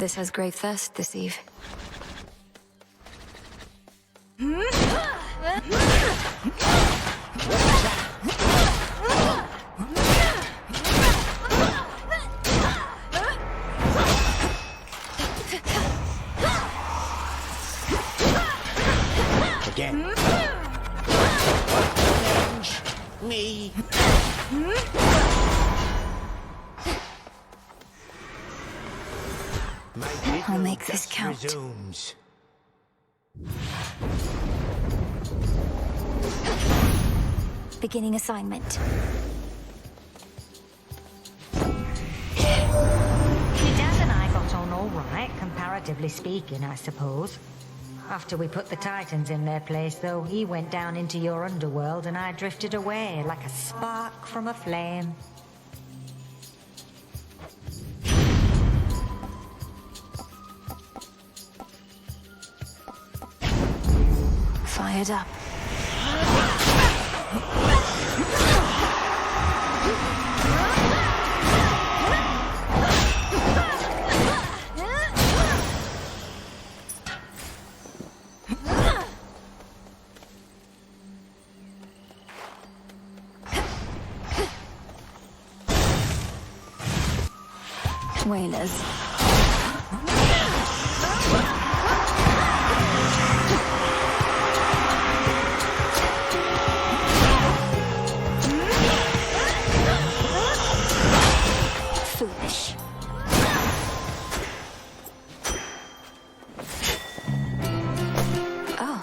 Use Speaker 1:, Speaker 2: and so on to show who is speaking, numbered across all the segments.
Speaker 1: This has great thirst this eve.
Speaker 2: Again. Me.
Speaker 1: I'll make this count.
Speaker 2: Resumes.
Speaker 1: Beginning assignment.
Speaker 3: Your dad and I got on all right, comparatively speaking, I suppose. After we put the Titans in their place, though, he went down into your underworld and I drifted away like a spark from a flame.
Speaker 1: Fired up. Whalers. Foolish. Oh.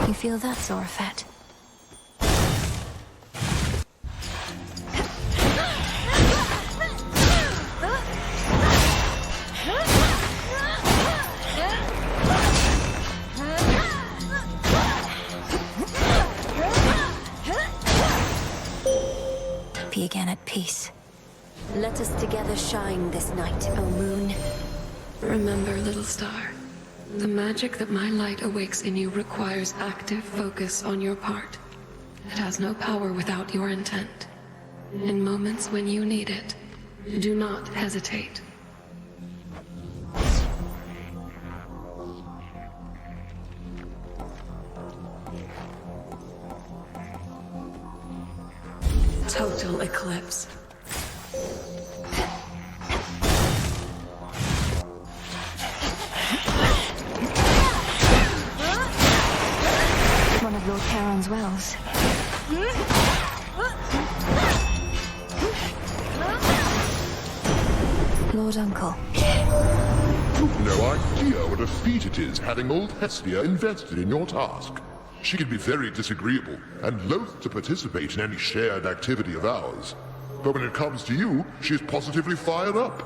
Speaker 1: You feel that, Zorafat? Be again at peace. Let us together shine this night, O moon.
Speaker 4: Remember, little star, the magic that my light awakes in you requires active focus on your part. It has no power without your intent. In moments when you need it, do not hesitate. Total eclipse.
Speaker 1: One of Lord Charon's wells. Lord Uncle.
Speaker 5: You've no idea what a feat it is having old Hestia invested in your task. She can be very disagreeable and loath to participate in any shared activity of ours. But when it comes to you, she is positively fired up.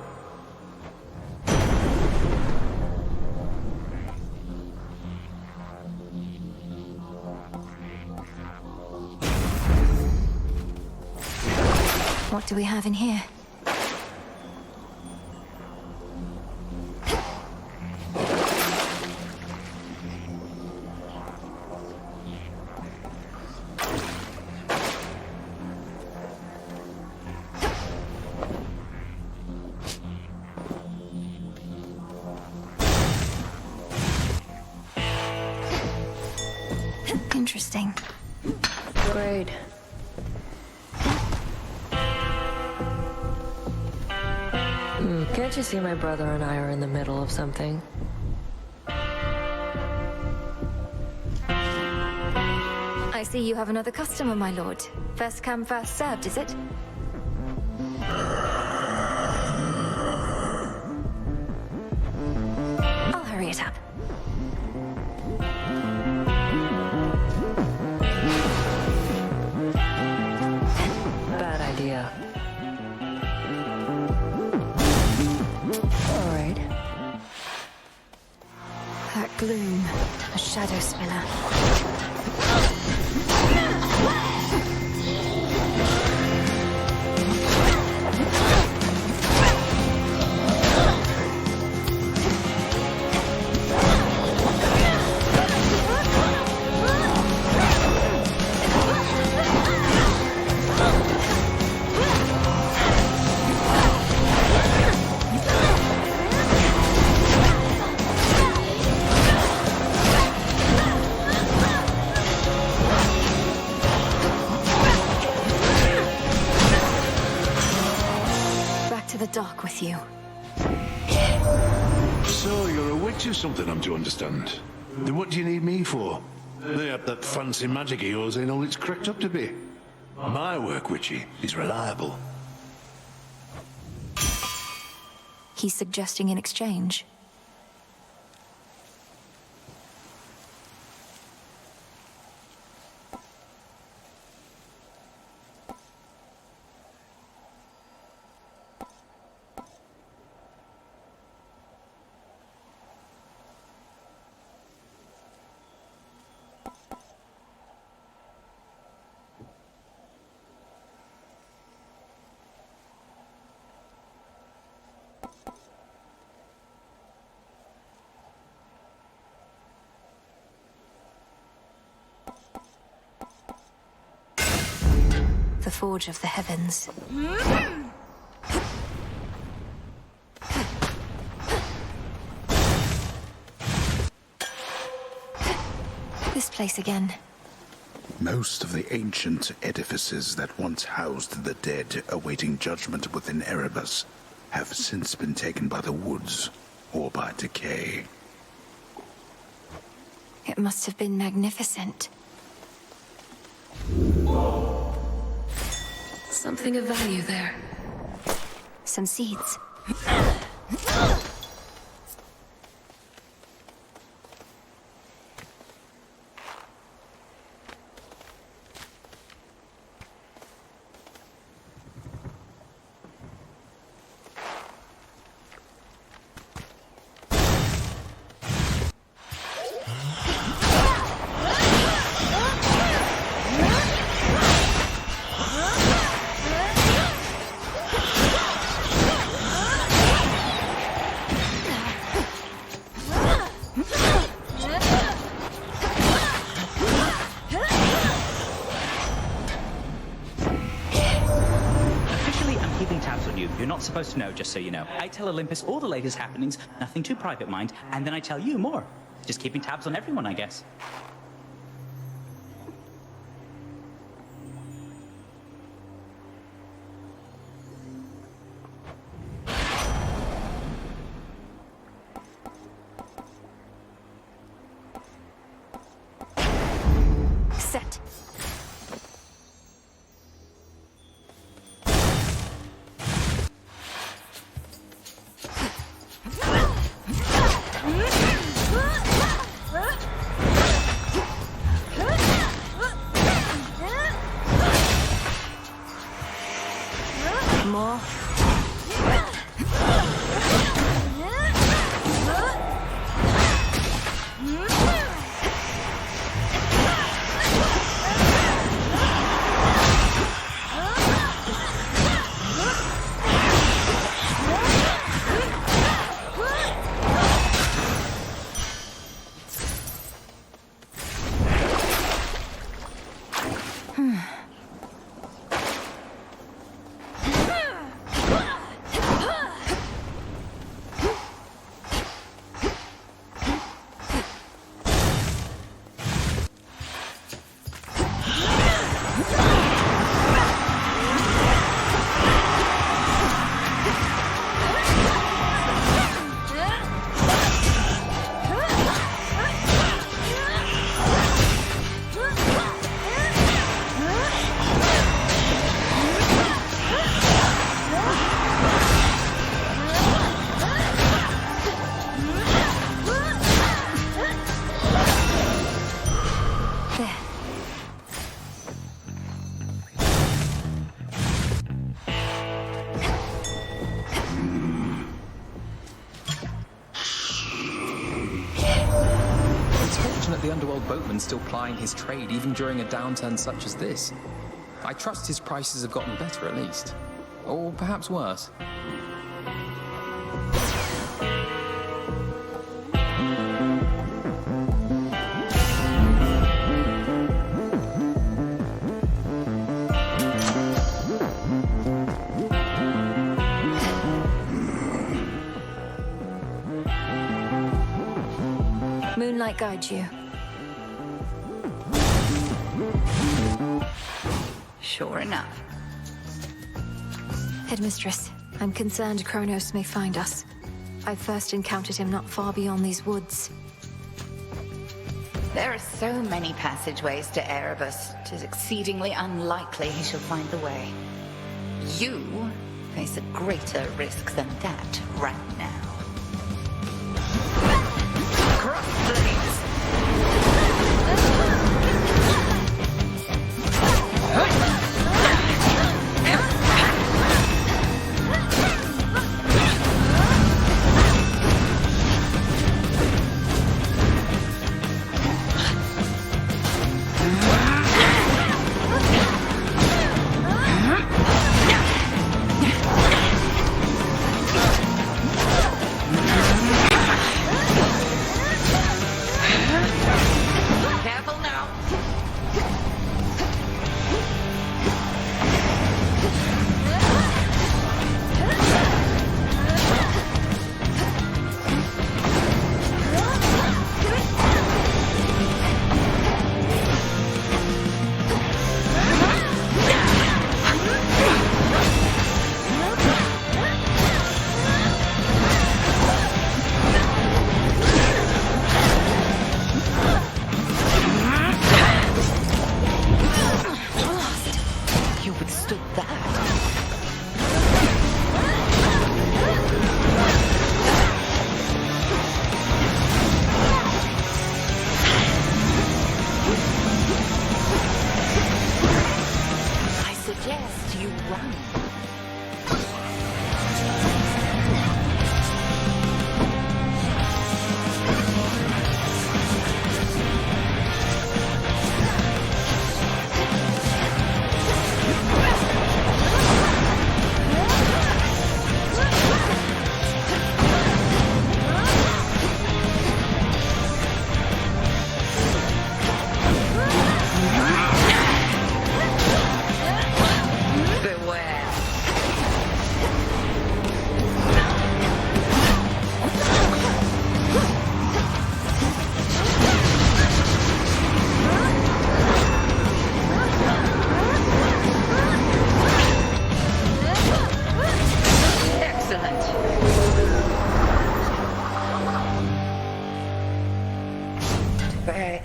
Speaker 1: What do we have in here? Interesting.
Speaker 4: Great.
Speaker 6: Can't you see my brother and I are in the middle of something?
Speaker 1: I see you have another customer, my lord. First come, first served, is it? I'll hurry it up.
Speaker 6: Bad idea. All right.
Speaker 1: That gloom, a shadow spiller. Dock with you.
Speaker 7: So you're a witch or something, I'm to understand. Then what do you need me for? They have that fancy magic of yours ain't all it's cracked up to be. My work, witchy, is reliable.
Speaker 1: He's suggesting an exchange. The forge of the heavens. This place again.
Speaker 8: Most of the ancient edifices that once housed the dead awaiting judgment within Erebus have since been taken by the woods or by decay.
Speaker 1: It must have been magnificent.
Speaker 4: Something of value there.
Speaker 1: Some seeds.
Speaker 9: You're not supposed to know, just so you know. I tell Olympus all the latest happenings, nothing too private, mind, and then I tell you more. Just keeping tabs on everyone, I guess.
Speaker 1: Set. More.
Speaker 10: the underworld boatman still plying his trade even during a downturn such as this. I trust his prices have gotten better at least. Or perhaps worse.
Speaker 1: Moonlight guide you.
Speaker 11: Sure enough.
Speaker 1: Headmistress, I'm concerned Kronos may find us. I first encountered him not far beyond these woods.
Speaker 11: There are so many passageways to Erebus, it is exceedingly unlikely he shall find the way. You face a greater risk than that right now. CrossRoads!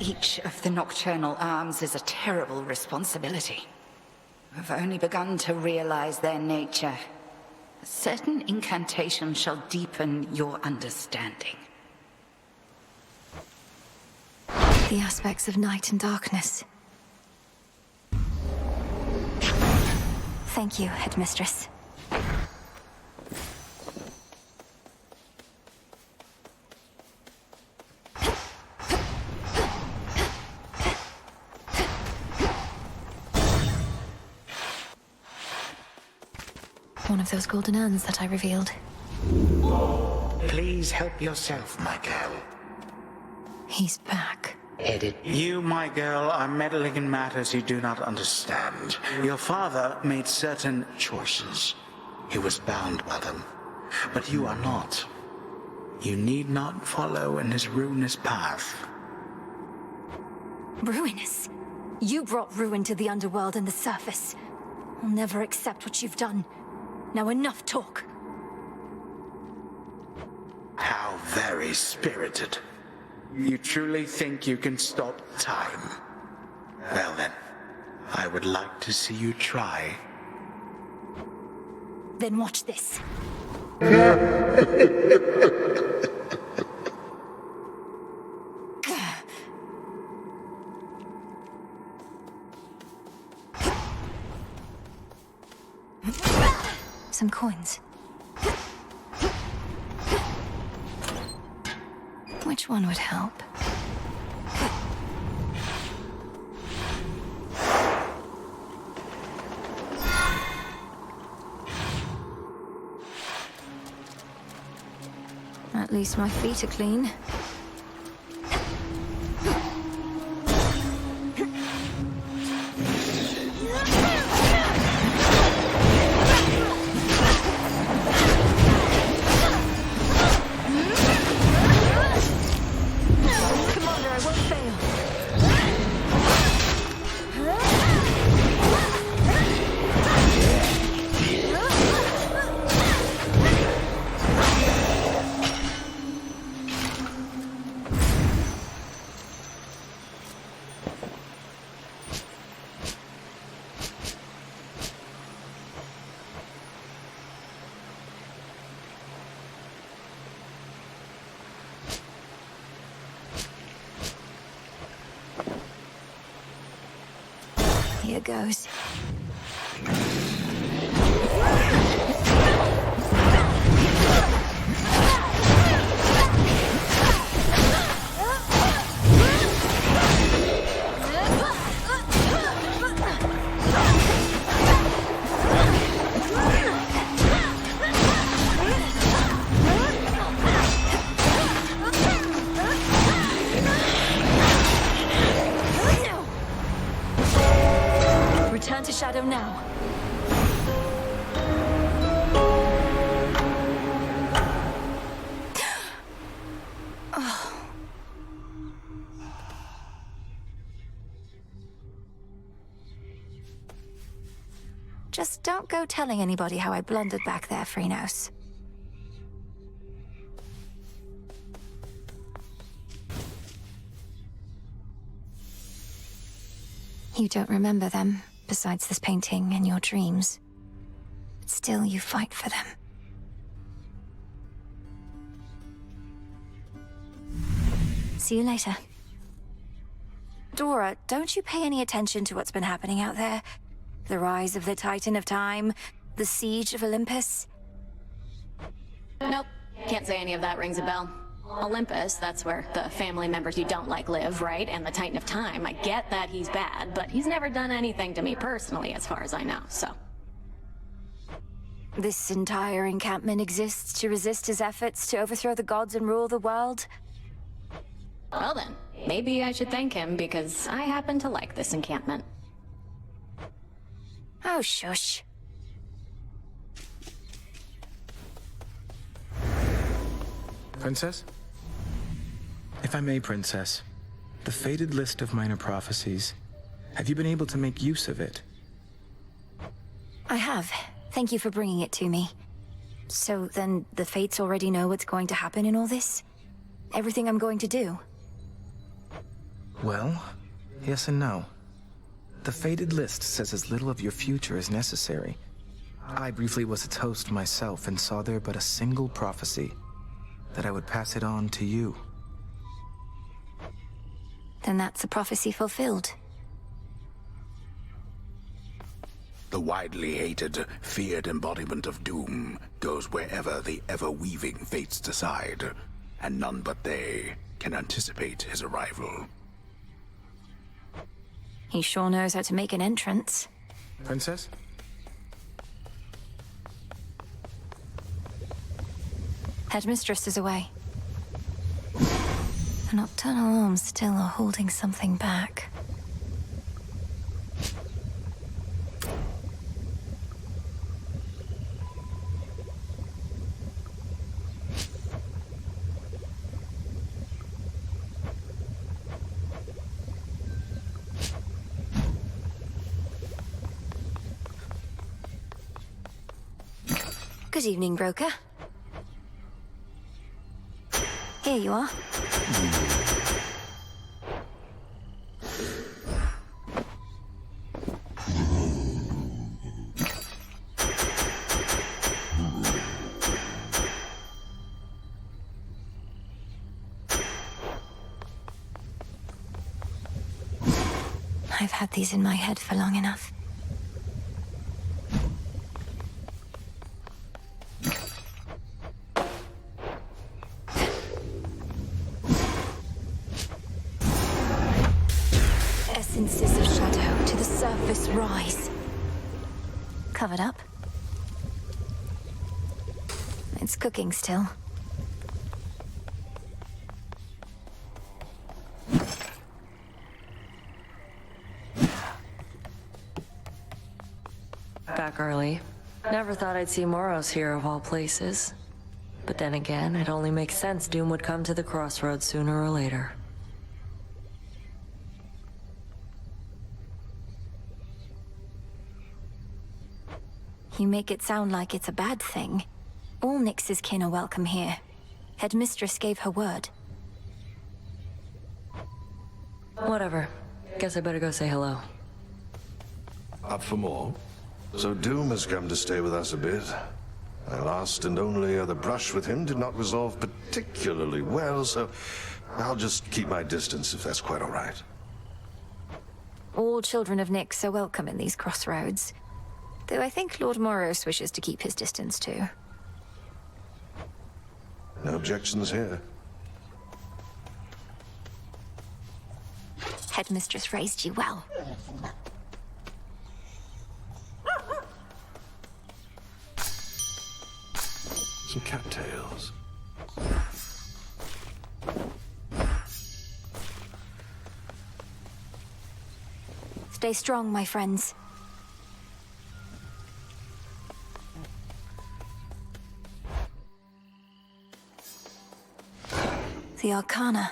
Speaker 11: Each of the nocturnal arms is a terrible responsibility. We've only begun to realize their nature. A certain incantation shall deepen your understanding.
Speaker 1: The aspects of night and darkness. Thank you, Headmistress. One of those golden urns that I revealed.
Speaker 2: Please help yourself, my girl.
Speaker 1: He's back.
Speaker 2: Headed.
Speaker 12: You, my girl, are meddling in matters you do not understand. Your father made certain choices. He was bound by them. But you are not. You need not follow in his ruinous path.
Speaker 1: Ruinous? You brought ruin to the underworld and the surface. I'll never accept what you've done. Now enough talk.
Speaker 12: How very spirited. You truly think you can stop time? Well then, I would like to see you try.
Speaker 1: Then watch this. Some coins. Which one would help? least my feet are clean. Here goes. Return to Shadow now. Just don't go telling anybody how I blundered back there, Freenos. You don't remember them, besides this painting and your dreams. But still, you fight for them. See you later. Dora, don't you pay any attention to what's been happening out there? The rise of the Titan of Time, the siege of Olympus?
Speaker 13: Nope. Can't say any of that rings a bell. Olympus, that's where the family members you don't like live, right? And the Titan of Time, I get that he's bad, but he's never done anything to me personally, as far as I know, so.
Speaker 1: This entire encampment exists to resist his efforts to overthrow the gods and rule the world?
Speaker 13: Well then, maybe I should thank him, because I happen to like this encampment.
Speaker 1: Oh, shush.
Speaker 14: Princess? If I may, Princess, the fated list of minor prophecies, have you been able to make use of it?
Speaker 1: I have. Thank you for bringing it to me. So then the Fates already know what's going to happen in all this? Everything I'm going to do?
Speaker 14: Well, yes and no. The fated list says as little of your future as necessary. I briefly was its host myself and saw there but a single prophecy, that I would pass it on to you.
Speaker 1: Then that's a prophecy fulfilled.
Speaker 8: The widely hated, feared embodiment of doom goes wherever the ever-weaving fates decide, and none but they can anticipate his arrival.
Speaker 1: He sure knows how to make an entrance.
Speaker 14: Princess?
Speaker 1: Headmistress is away. The nocturnal arms still are holding something back. Good evening, broker. Here you are. I've had these in my head for long enough. Essences of shadow to the surface rise. Covered up. It's cooking still.
Speaker 6: back early. Never thought I'd see Moros here of all places. But then again, it only makes sense Doom would come to the Crossroads sooner or later.
Speaker 1: You make it sound like it's a bad thing. All Nyx's kin are welcome here. Headmistress gave her word.
Speaker 6: Whatever. Guess I better go say hello.
Speaker 15: Up for more? So Doom has come to stay with us a bit. My last and only other brush with him did not resolve particularly well, so I'll just keep my distance if that's quite all right.
Speaker 1: All children of Nyx are welcome in these crossroads. Though I think Lord Moros wishes to keep his distance too.
Speaker 15: No objections here.
Speaker 1: Headmistress raised you well.
Speaker 15: Some cattails.
Speaker 1: Stay strong, my friends. The Arcana.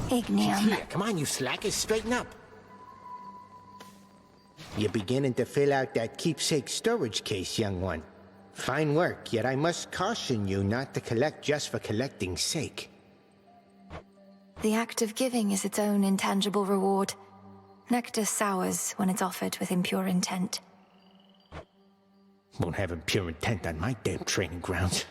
Speaker 1: Ignium.
Speaker 2: Here, come on, you slackers, straighten up. You're beginning to fill out that keepsake storage case, young one. Fine work, yet I must caution you not to collect just for collecting's sake.
Speaker 1: The act of giving is its own intangible reward. Nectar sours when it's offered with impure intent.
Speaker 2: Won't have impure intent on my damn training grounds.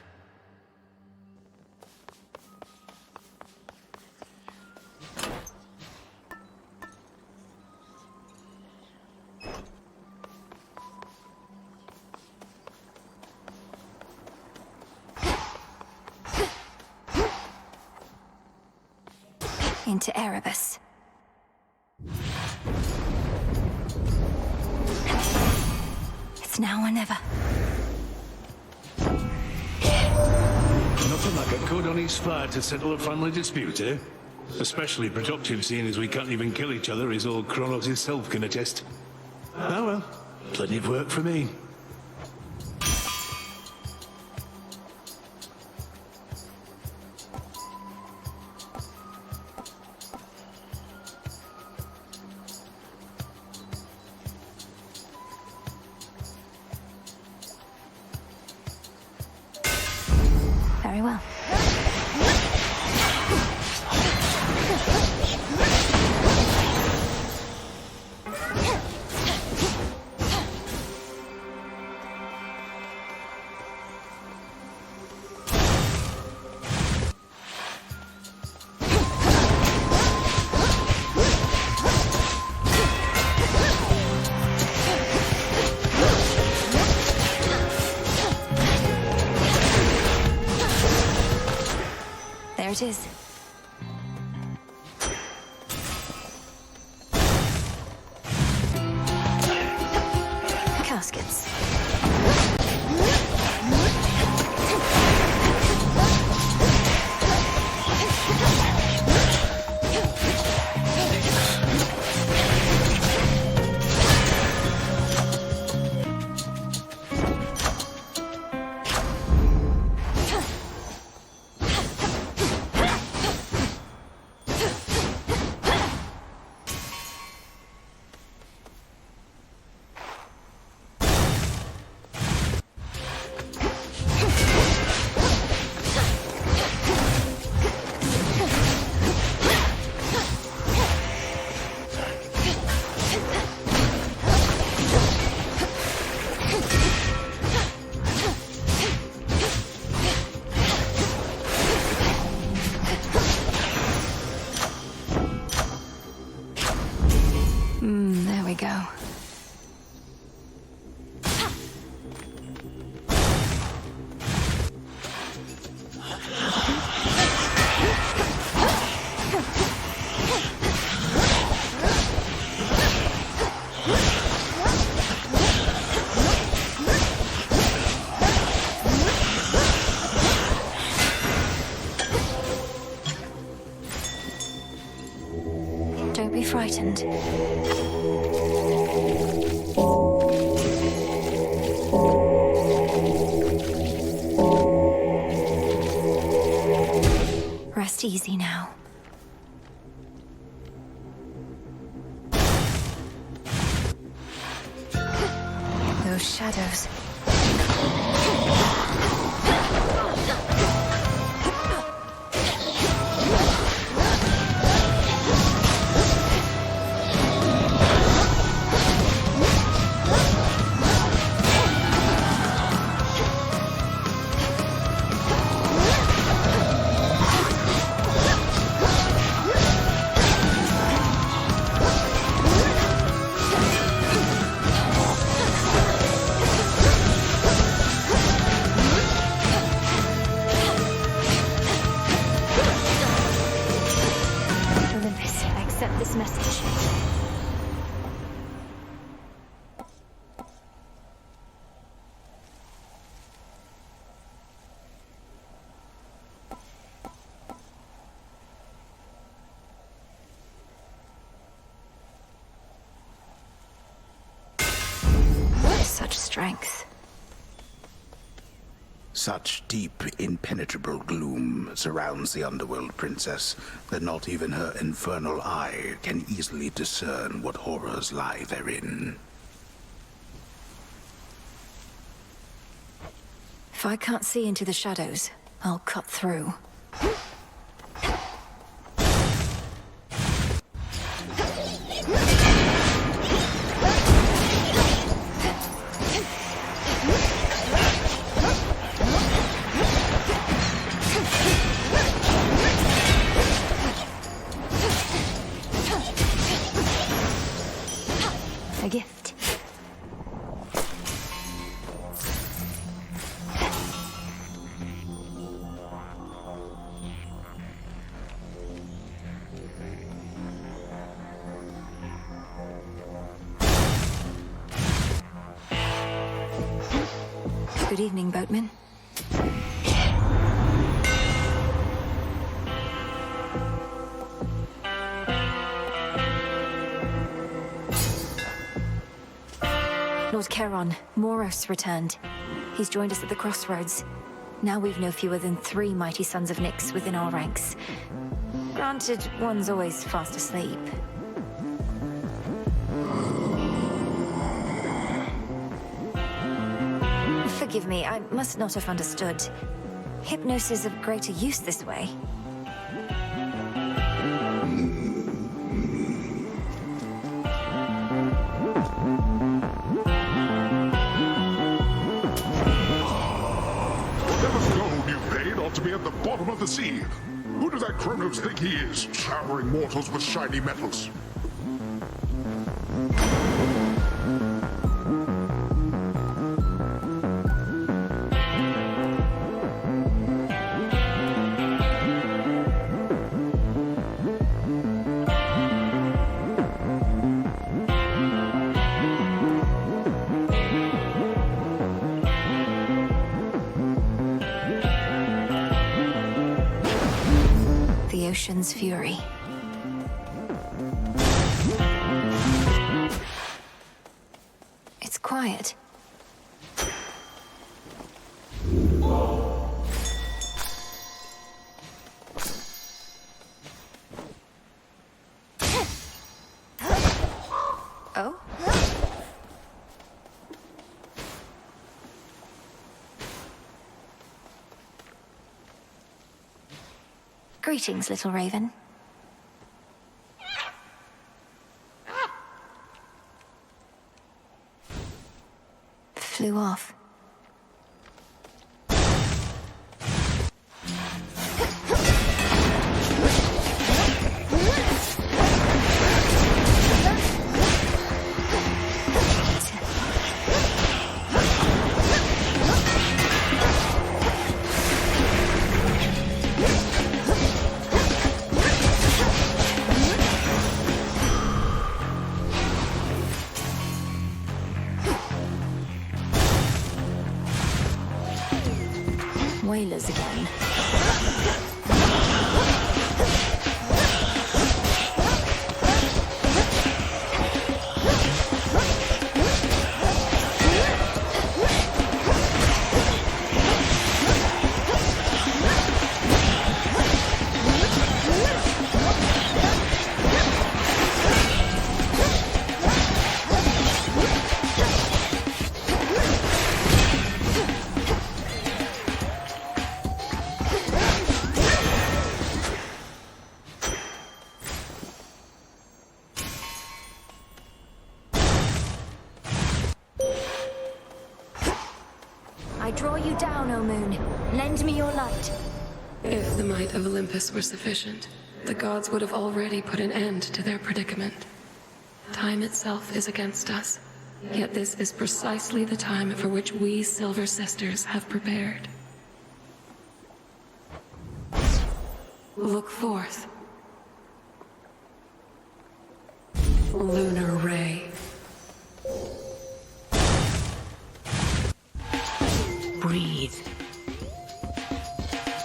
Speaker 1: Into Erebus. It's now or never.
Speaker 7: Nothing like a good honest fight to settle a family dispute, eh? Especially productive, seeing as we can't even kill each other, as old Kronos himself can attest. Oh well, plenty of work for me.
Speaker 1: Very well. There it is. Caskets. There we go. Don't be frightened. Rest easy now. Those shadows. Such strength.
Speaker 8: Such deep, impenetrable gloom surrounds the underworld princess that not even her infernal eye can easily discern what horrors lie therein.
Speaker 1: If I can't see into the shadows, I'll cut through. A gift. Good evening, boatman. Lord Charon, Moros returned. He's joined us at the CrossRoads. Now we've no fewer than 3 mighty sons of Nyx within our ranks. Granted, one's always fast asleep. Forgive me, I must not have understood. Hypnosis of greater use this way.
Speaker 5: To be at the bottom of the sea. Who does that Kronos think he is, showering mortals with shiny metals?
Speaker 1: Ocean's fury. It's quiet. Oh? Greetings, little raven. Flew off. Whalers again. me down, O moon. Lend me your light.
Speaker 4: If the might of Olympus were sufficient, the gods would have already put an end to their predicament. Time itself is against us, yet this is precisely the time for which we Silver Sisters have prepared. Look forth. Lunar Ray.
Speaker 11: Breathe.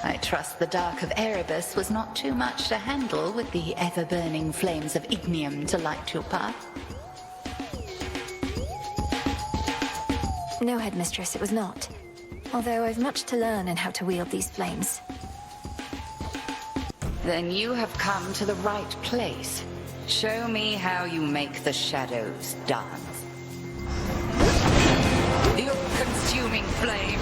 Speaker 11: I trust the Dark of Erebus was not too much to handle with the ever-burning flames of ignium to light your path.
Speaker 1: No, Headmistress, it was not. Although I've much to learn in how to wield these flames.
Speaker 11: Then you have come to the right place. Show me how you make the shadows dance. The all-consuming flame.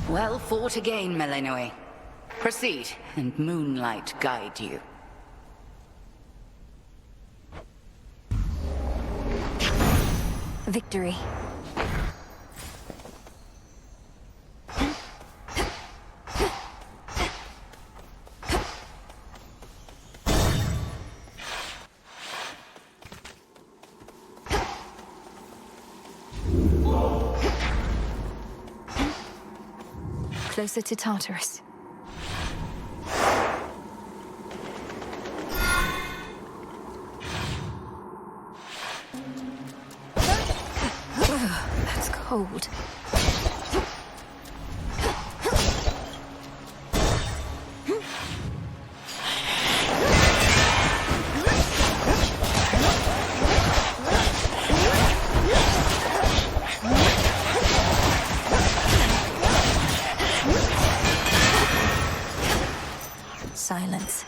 Speaker 11: Well fought again, Melinoe. Proceed, and moonlight guide you.
Speaker 1: Victory. Closer to Tartarus. That's cold. Silence.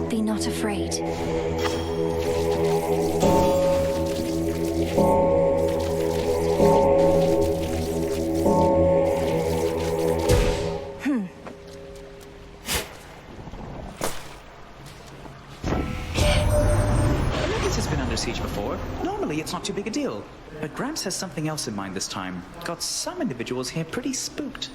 Speaker 1: Be not afraid.
Speaker 9: siege before. Normally, it's not too big a deal. But Gramps has something else in mind this time. Got some individuals here pretty spooked.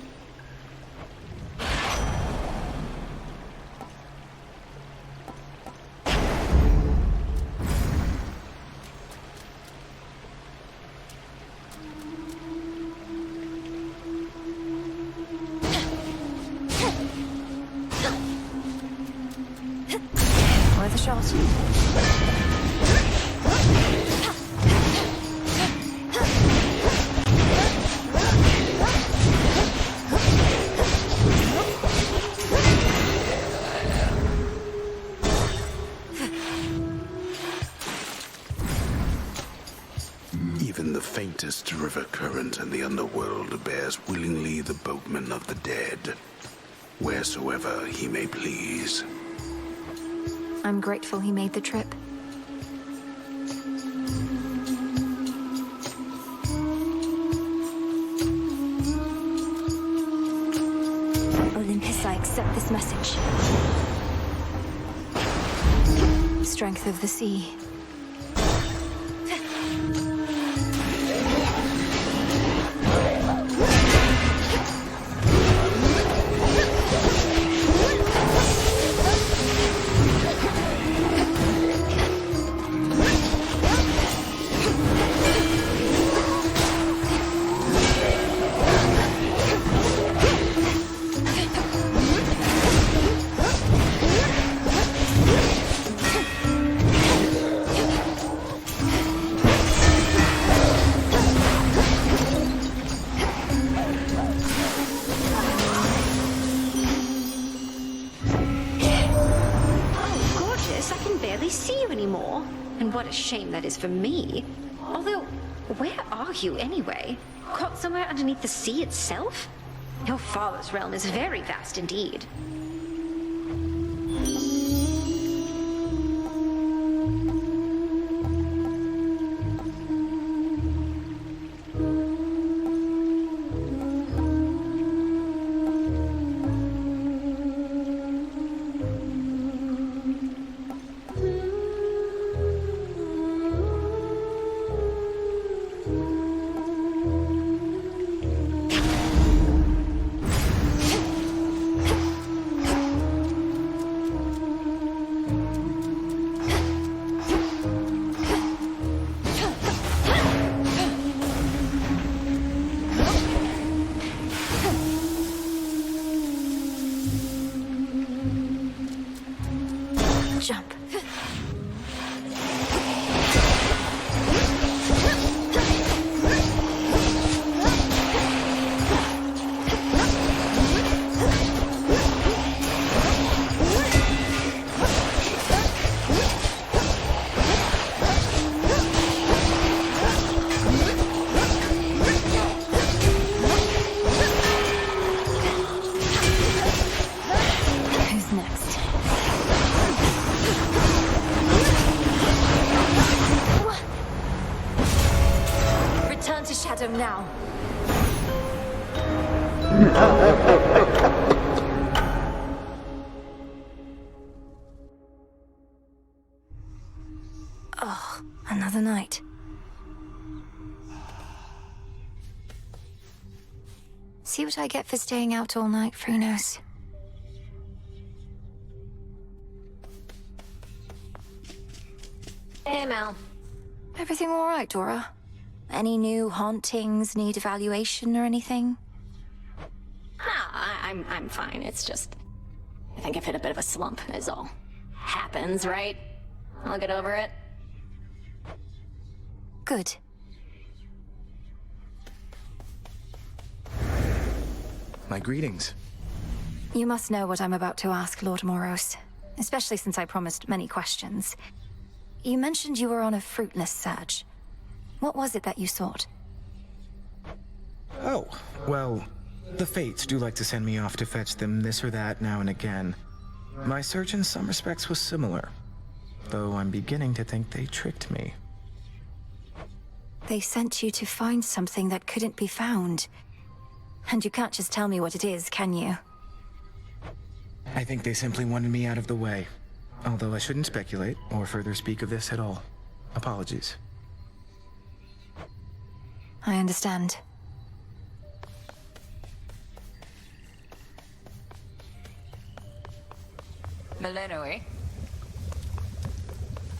Speaker 1: Worth a shot.
Speaker 8: Even the faintest river current in the underworld bears willingly the boatman of the dead, wheresoever he may please.
Speaker 1: I'm grateful he made the trip. Olympus, I accept this message. Strength of the sea.
Speaker 16: What a shame that is for me. Although, where are you anyway? Caught somewhere underneath the sea itself? Your father's realm is very vast indeed.
Speaker 1: Jump. Who's next? Return to Shadow now. Oh, another night. See what I get for staying out all night, Freenos.
Speaker 13: Hey, Mel.
Speaker 1: Everything all right, Dora? Any new hauntings need evaluation or anything?
Speaker 13: I'm fine. It's just, I think I've hit a bit of a slump, is all. Happens, right? I'll get over it.
Speaker 1: Good.
Speaker 14: My greetings.
Speaker 1: You must know what I'm about to ask, Lord Moros, especially since I promised many questions. You mentioned you were on a fruitless search. What was it that you sought?
Speaker 14: Oh, well, the Fates do like to send me off to fetch them this or that now and again. My search in some respects was similar, though I'm beginning to think they tricked me.
Speaker 1: They sent you to find something that couldn't be found. And you can't just tell me what it is, can you?
Speaker 14: I think they simply wanted me out of the way. Although I shouldn't speculate or further speak of this at all. Apologies.
Speaker 1: I understand.
Speaker 11: Mileno, eh?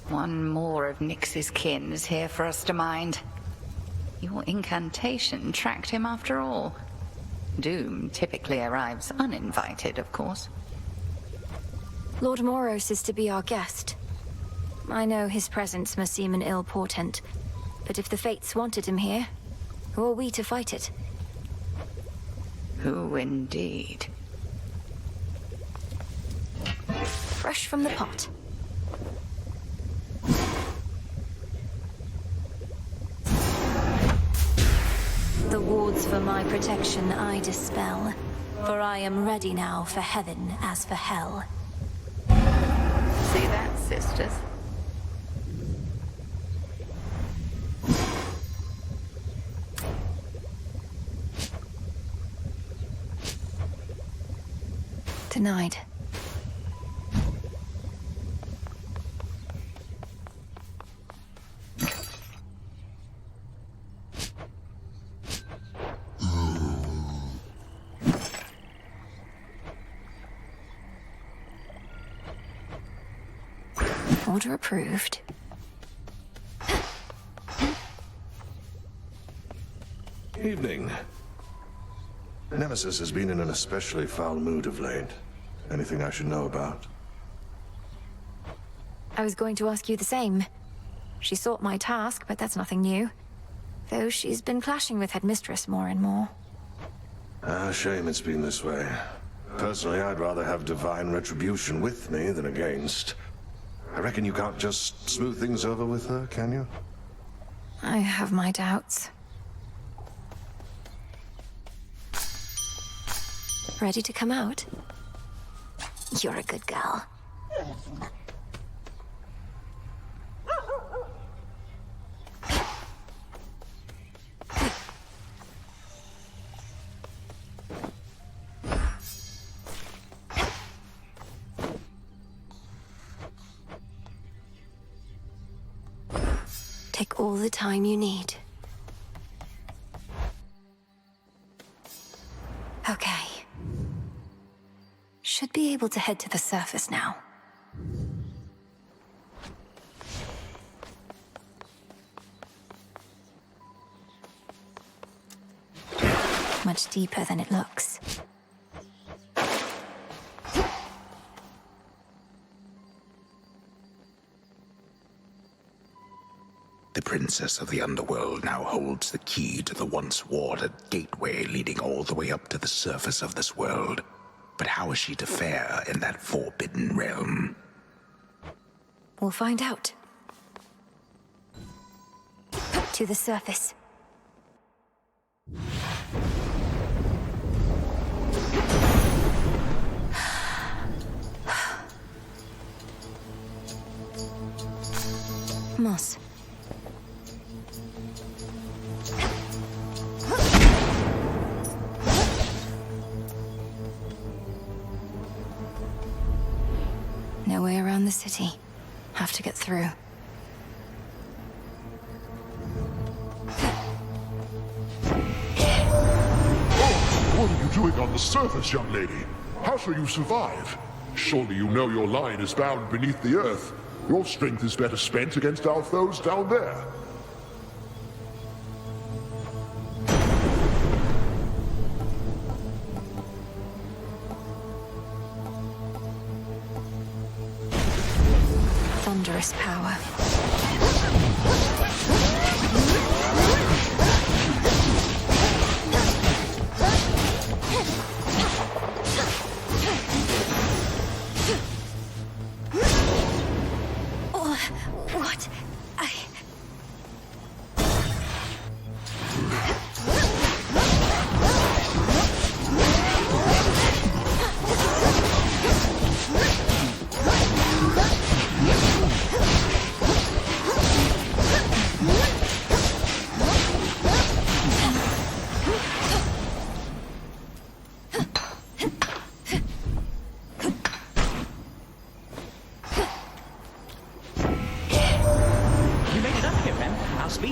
Speaker 11: One more of Nyx's kin is here for us to mind. Your incantation tracked him after all. Doom typically arrives uninvited, of course.
Speaker 1: Lord Moros is to be our guest. I know his presence must seem an ill portent, but if the Fates wanted him here, who are we to fight it?
Speaker 11: Who indeed?
Speaker 1: Fresh from the pot. The wards for my protection I dispel, for I am ready now for heaven as for hell.
Speaker 11: See that, sisters?
Speaker 1: Denied. Order approved.
Speaker 15: Evening. Nemesis has been in an especially foul mood of late. Anything I should know about?
Speaker 1: I was going to ask you the same. She sought my task, but that's nothing new. Though she's been clashing with Headmistress more and more.
Speaker 15: Shame it's been this way. Personally, I'd rather have divine retribution with me than against. I reckon you can't just smooth things over with her, can you?
Speaker 1: I have my doubts. Ready to come out? You're a good girl. Take all the time you need. Okay. Should be able to head to the surface now. Much deeper than it looks.
Speaker 8: The princess of the underworld now holds the key to the once warded gateway leading all the way up to the surface of this world. But how is she to fare in that forbidden realm?
Speaker 1: We'll find out. To the surface. Moss. No way around the city. Have to get through.
Speaker 5: What are you doing on the surface, young lady? How shall you survive? Surely you know your line is bound beneath the earth. Your strength is better spent against our foes down there.
Speaker 1: Thunderous power. What?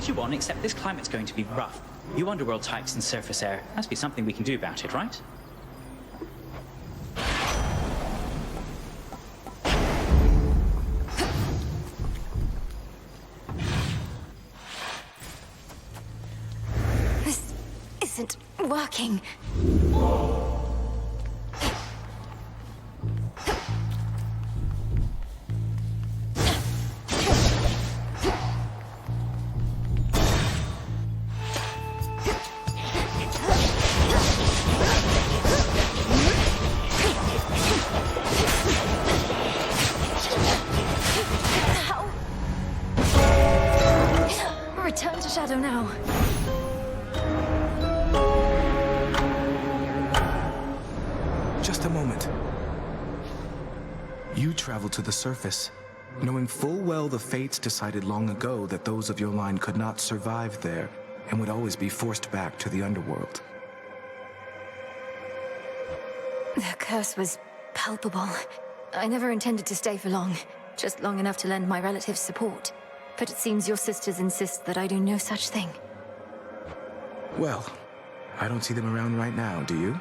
Speaker 9: you want, except this climate's going to be rough. You underworld types and surface air. Must be something we can do about it, right?
Speaker 1: This isn't working. Return to Shadow now.
Speaker 14: Just a moment. You traveled to the surface, knowing full well the fates decided long ago that those of your line could not survive there and would always be forced back to the underworld.
Speaker 1: The curse was palpable. I never intended to stay for long, just long enough to lend my relatives support. But it seems your sisters insist that I do no such thing.
Speaker 14: Well, I don't see them around right now, do you?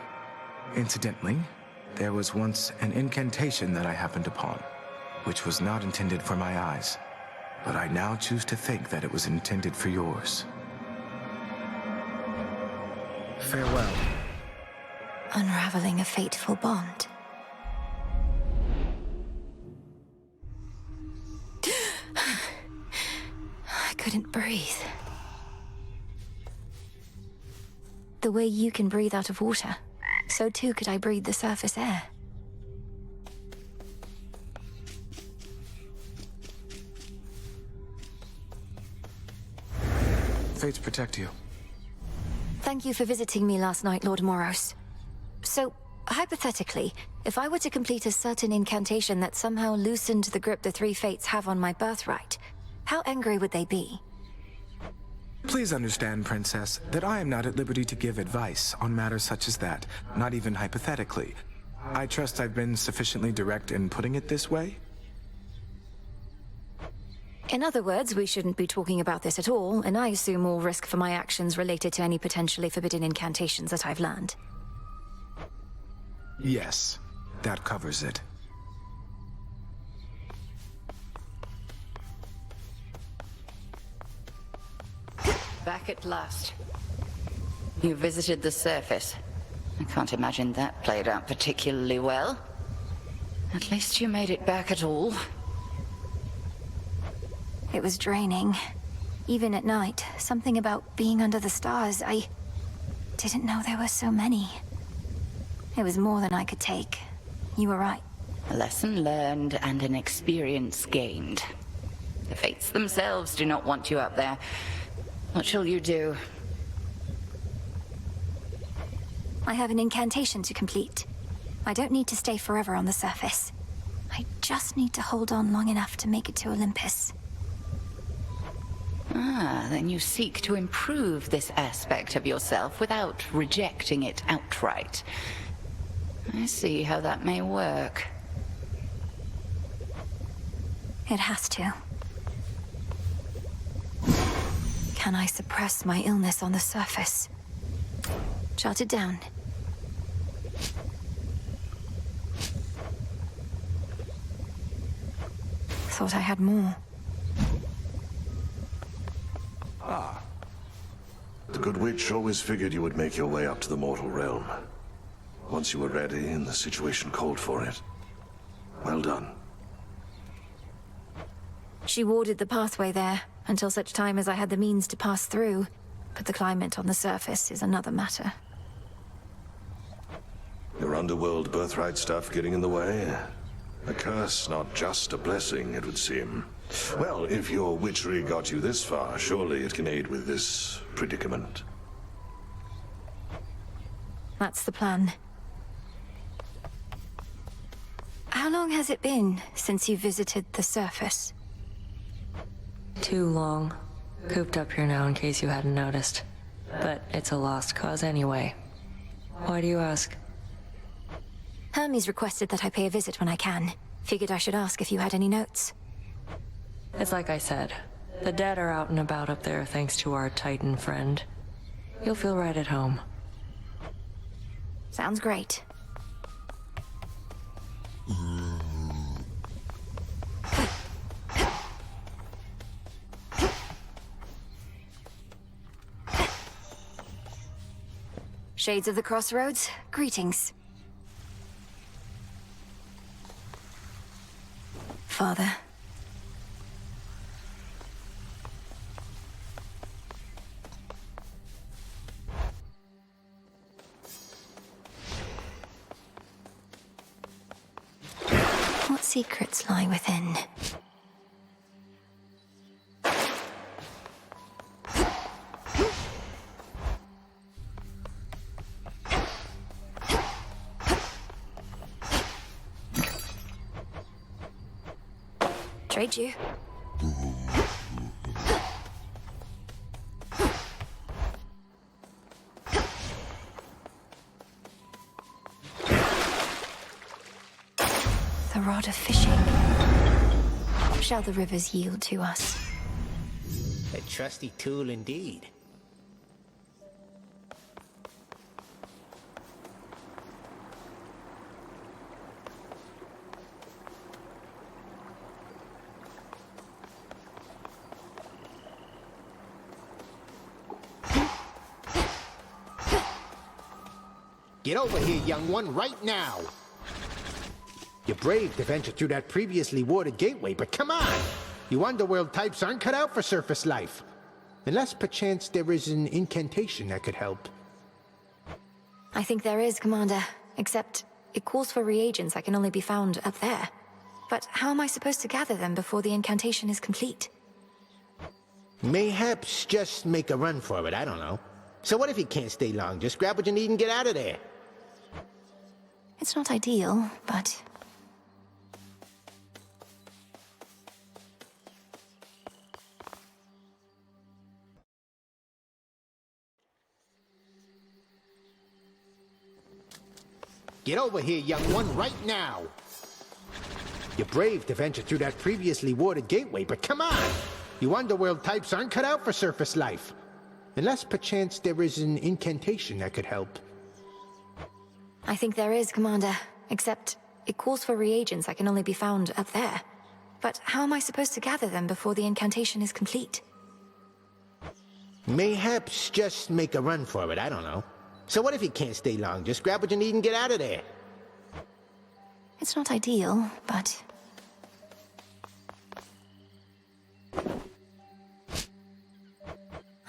Speaker 14: Incidentally, there was once an incantation that I happened upon, which was not intended for my eyes, but I now choose to think that it was intended for yours. Farewell.
Speaker 1: Unraveling a fateful bond. I couldn't breathe. The way you can breathe out of water, so too could I breathe the surface air.
Speaker 14: Fates protect you.
Speaker 1: Thank you for visiting me last night, Lord Moros. So, hypothetically, if I were to complete a certain incantation that somehow loosened the grip the three fates have on my birthright, how angry would they be?
Speaker 14: Please understand, Princess, that I am not at liberty to give advice on matters such as that, not even hypothetically. I trust I've been sufficiently direct in putting it this way?
Speaker 1: In other words, we shouldn't be talking about this at all, and I assume all risk for my actions related to any potentially forbidden incantations that I've learned.
Speaker 14: Yes, that covers it.
Speaker 11: Back at last. You visited the surface. I can't imagine that played out particularly well. At least you made it back at all.
Speaker 1: It was draining. Even at night, something about being under the stars, I didn't know there were so many. It was more than I could take. You were right.
Speaker 11: A lesson learned and an experience gained. The fates themselves do not want you up there. What shall you do?
Speaker 1: I have an incantation to complete. I don't need to stay forever on the surface. I just need to hold on long enough to make it to Olympus.
Speaker 11: Ah, then you seek to improve this aspect of yourself without rejecting it outright. I see how that may work.
Speaker 1: It has to. Can I suppress my illness on the surface? Jot it down. Thought I had more.
Speaker 15: Ah. The good witch always figured you would make your way up to the mortal realm. Once you were ready and the situation called for it. Well done.
Speaker 1: She warded the pathway there, until such time as I had the means to pass through. But the climate on the surface is another matter.
Speaker 15: Your underworld birthright stuff getting in the way? A curse, not just a blessing, it would seem. Well, if your witchery got you this far, surely it can aid with this predicament.
Speaker 1: That's the plan. How long has it been since you visited the surface?
Speaker 6: Too long. Cooped up here now in case you hadn't noticed. But it's a lost cause anyway. Why do you ask?
Speaker 1: Hermes requested that I pay a visit when I can. Figured I should ask if you had any notes.
Speaker 6: It's like I said. The dead are out and about up there thanks to our Titan friend. You'll feel right at home.
Speaker 1: Sounds great. Shades of the Crossroads, greetings. Father. What secrets lie within? Trade you. The rod of fishing. Shall the rivers yield to us?
Speaker 2: A trusty tool indeed. Get over here, young one, right now! You're brave to venture through that previously warded gateway, but come on! You underworld types aren't cut out for surface life. Unless perchance there is an incantation that could help.
Speaker 1: I think there is, Commander. Except, it calls for reagents that can only be found up there. But how am I supposed to gather them before the incantation is complete?
Speaker 2: Mayhaps just make a run for it, I don't know. So what if you can't stay long? Just grab what you need and get out of there.
Speaker 1: It's not ideal, but...
Speaker 2: Get over here, young one, right now! You're brave to venture through that previously warded gateway, but come on! You underworld types aren't cut out for surface life. Unless perchance there is an incantation that could help.
Speaker 1: I think there is, Commander. Except, it calls for reagents that can only be found up there. But how am I supposed to gather them before the incantation is complete?
Speaker 2: Mayhaps just make a run for it, I don't know. So what if you can't stay long? Just grab what you need and get out of there.
Speaker 1: It's not ideal, but...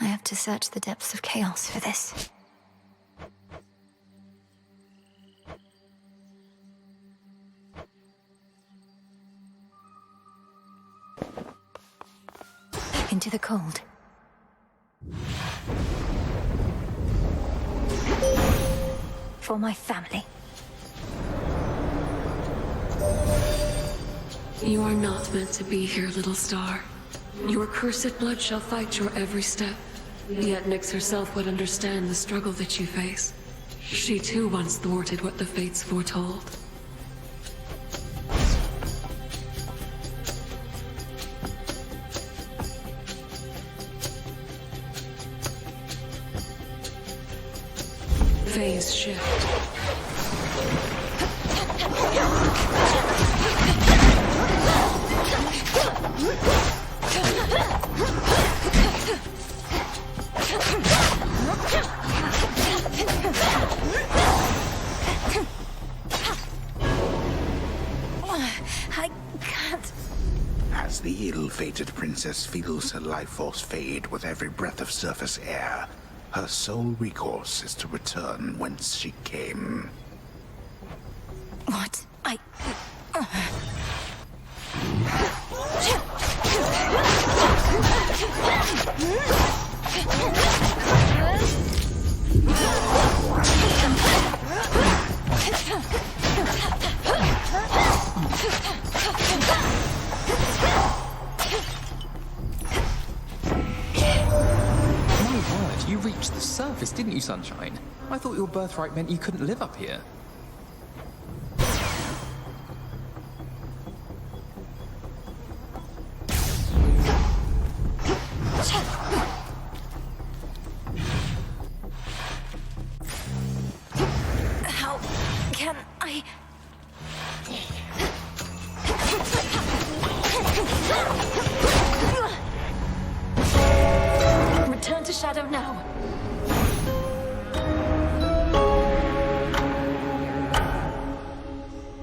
Speaker 1: I have to search the depths of chaos for this. Into the cold. For my family.
Speaker 4: You are not meant to be here, little star. Your cursed blood shall fight your every step. Yet Nyx herself would understand the struggle that you face. She too once thwarted what the fates foretold. Phase shift.
Speaker 1: I can't...
Speaker 8: As the ill-fated princess feels her life force fade with every breath of surface air, her sole recourse is to return whence she came.
Speaker 1: What?
Speaker 10: You reached the surface, didn't you, Sunshine? I thought your birthright meant you couldn't live up here.
Speaker 13: no.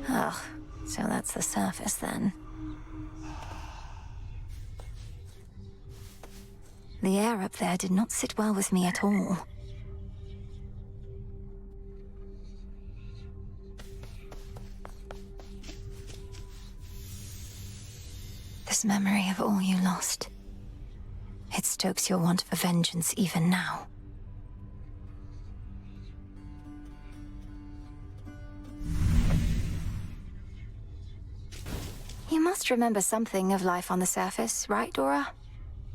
Speaker 1: Oh, so that's the surface then. The air up there did not sit well with me at all. This memory of all you lost. It stokes your want for vengeance even now. You must remember something of life on the surface, right, Dora?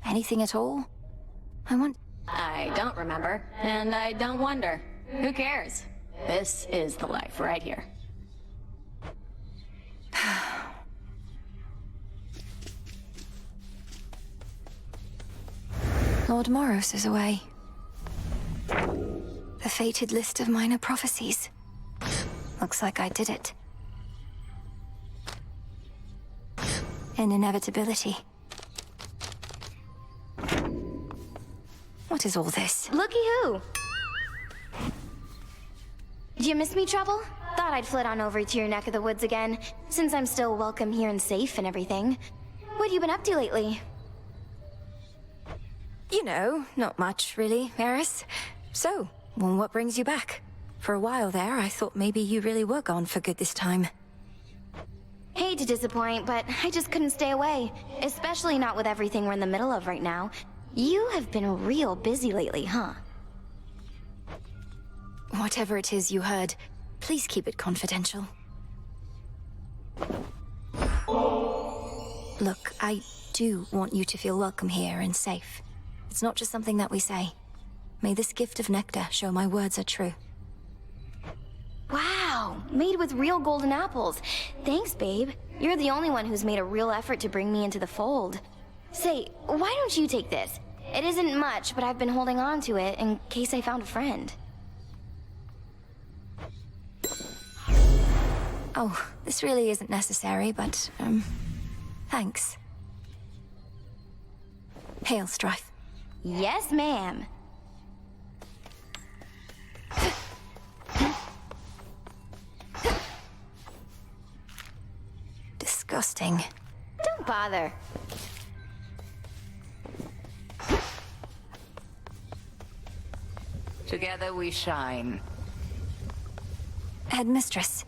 Speaker 1: Anything at all?
Speaker 13: I don't remember, and I don't wonder. Who cares? This is the life right here.
Speaker 1: Lord Moros is away. The fated list of minor prophecies. Looks like I did it. An inevitability. What is all this?
Speaker 17: Looky who! Did you miss me, Trouble? Thought I'd flit on over to your neck of the woods again, since I'm still welcome here and safe and everything. What have you been up to lately?
Speaker 1: You know, not much, really, Eris. So, well, what brings you back? For a while there, I thought maybe you really were gone for good this time.
Speaker 17: Hate to disappoint, but I just couldn't stay away. Especially not with everything we're in the middle of right now. You have been real busy lately, huh?
Speaker 1: Whatever it is you heard, please keep it confidential. Look, I do want you to feel welcome here and safe. It's not just something that we say. May this gift of nectar show my words are true.
Speaker 17: Wow, made with real golden apples. Thanks, babe. You're the only one who's made a real effort to bring me into the fold. Say, why don't you take this? It isn't much, but I've been holding on to it in case I found a friend.
Speaker 1: Oh, this really isn't necessary, but, thanks. Hail, Strife.
Speaker 17: Yes, ma'am.
Speaker 1: Disgusting.
Speaker 17: Don't bother.
Speaker 11: Together we shine.
Speaker 1: Headmistress,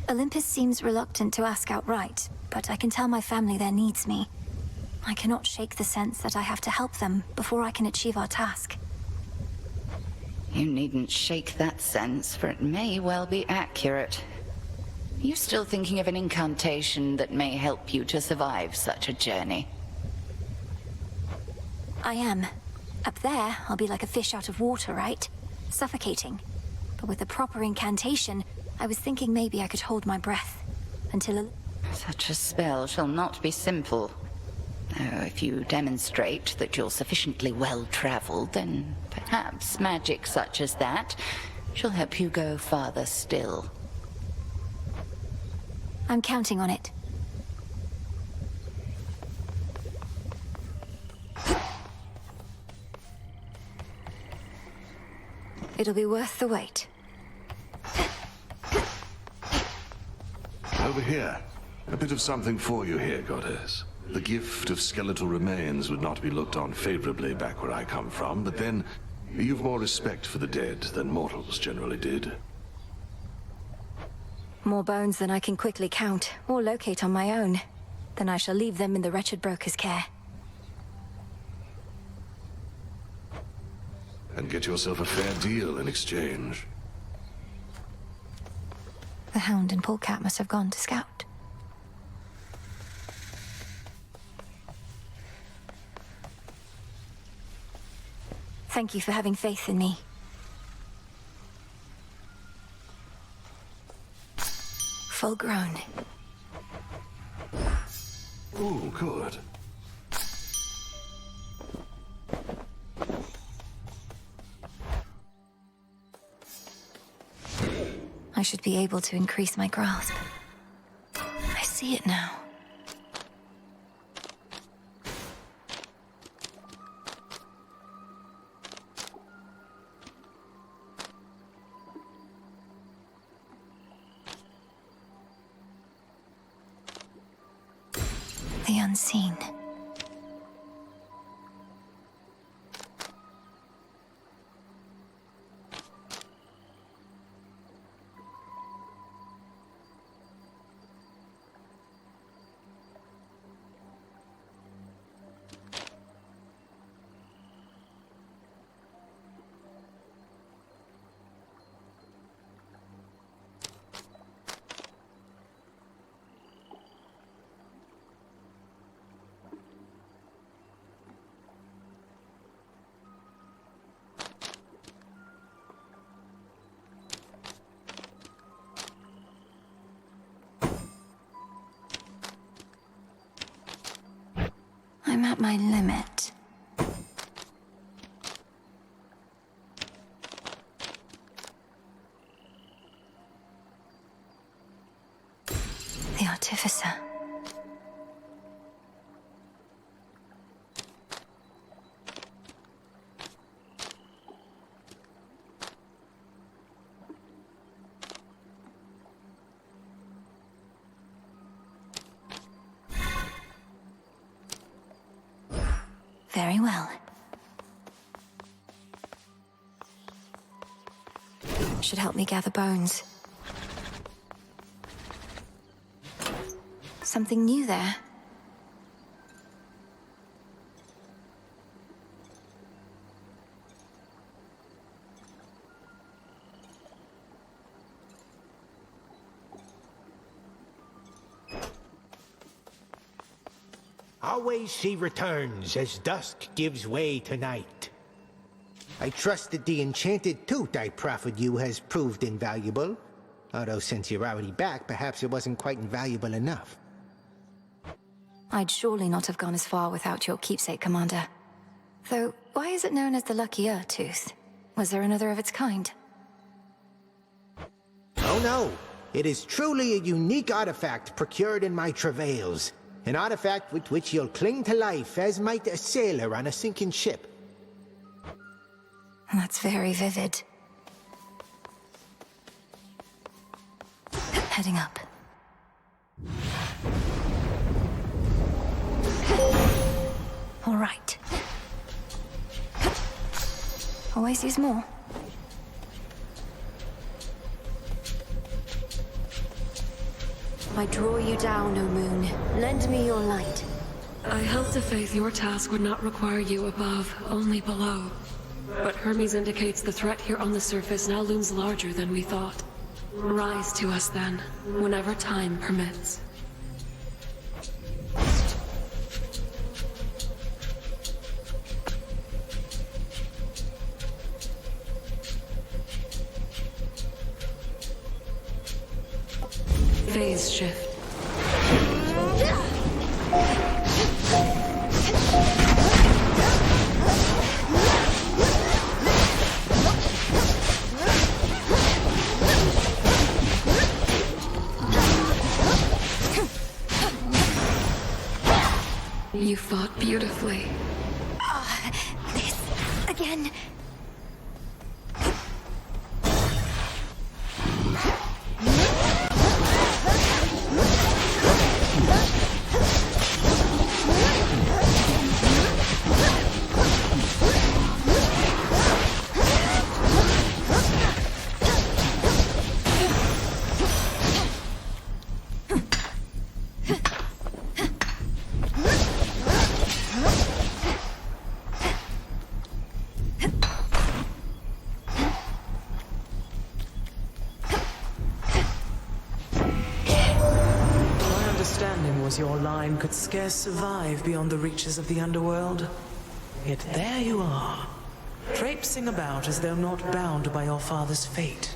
Speaker 1: Olympus seems reluctant to ask outright, but I can tell my family there needs me. I cannot shake the sense that I have to help them before I can achieve our task.
Speaker 11: You needn't shake that sense, for it may well be accurate. You still thinking of an incantation that may help you to survive such a journey?
Speaker 1: I am. Up there, I'll be like a fish out of water, right? Suffocating. But with a proper incantation, I was thinking maybe I could hold my breath until
Speaker 11: Such a spell shall not be simple. If you demonstrate that you're sufficiently well-traveled, then perhaps magic such as that shall help you go farther still.
Speaker 1: I'm counting on it. It'll be worth the wait.
Speaker 15: Over here. A bit of something for you here, Goddess. The gift of skeletal remains would not be looked on favorably back where I come from, but then you've more respect for the dead than mortals generally did.
Speaker 1: More bones than I can quickly count or locate on my own. Then I shall leave them in the wretched broker's care.
Speaker 15: And get yourself a fair deal in exchange.
Speaker 1: The Hound and Polecat must have gone to scout. Thank you for having faith in me. Full grown.
Speaker 15: Ooh, good.
Speaker 1: I should be able to increase my grasp. I see it now. unseen. I'm at my limit. The Artificer. Very well. Should help me gather bones. Something new there.
Speaker 2: Always she returns as dusk gives way to night. I trust that the enchanted tooth I proffered you has proved invaluable. Although since you're already back, perhaps it wasn't quite invaluable enough.
Speaker 1: I'd surely not have gone as far without your keepsake, Commander. Though, why is it known as the Lucky Tooth? Was there another of its kind?
Speaker 2: Oh no! It is truly a unique artifact procured in my travails. An artifact with which you'll cling to life as might a sailor on a sinking ship.
Speaker 1: That's very vivid. Heading up. All right. Always use more. I draw you down, O moon. Lend me your light.
Speaker 4: I held to faith your task would not require you above, only below. But Hermes indicates the threat here on the surface now looms larger than we thought. Rise to us then, whenever time permits. Phase shift. You fought beautifully.
Speaker 1: This again.
Speaker 18: Your line could scarce survive beyond the reaches of the underworld. Yet there you are, traipsing about as though not bound by your father's fate.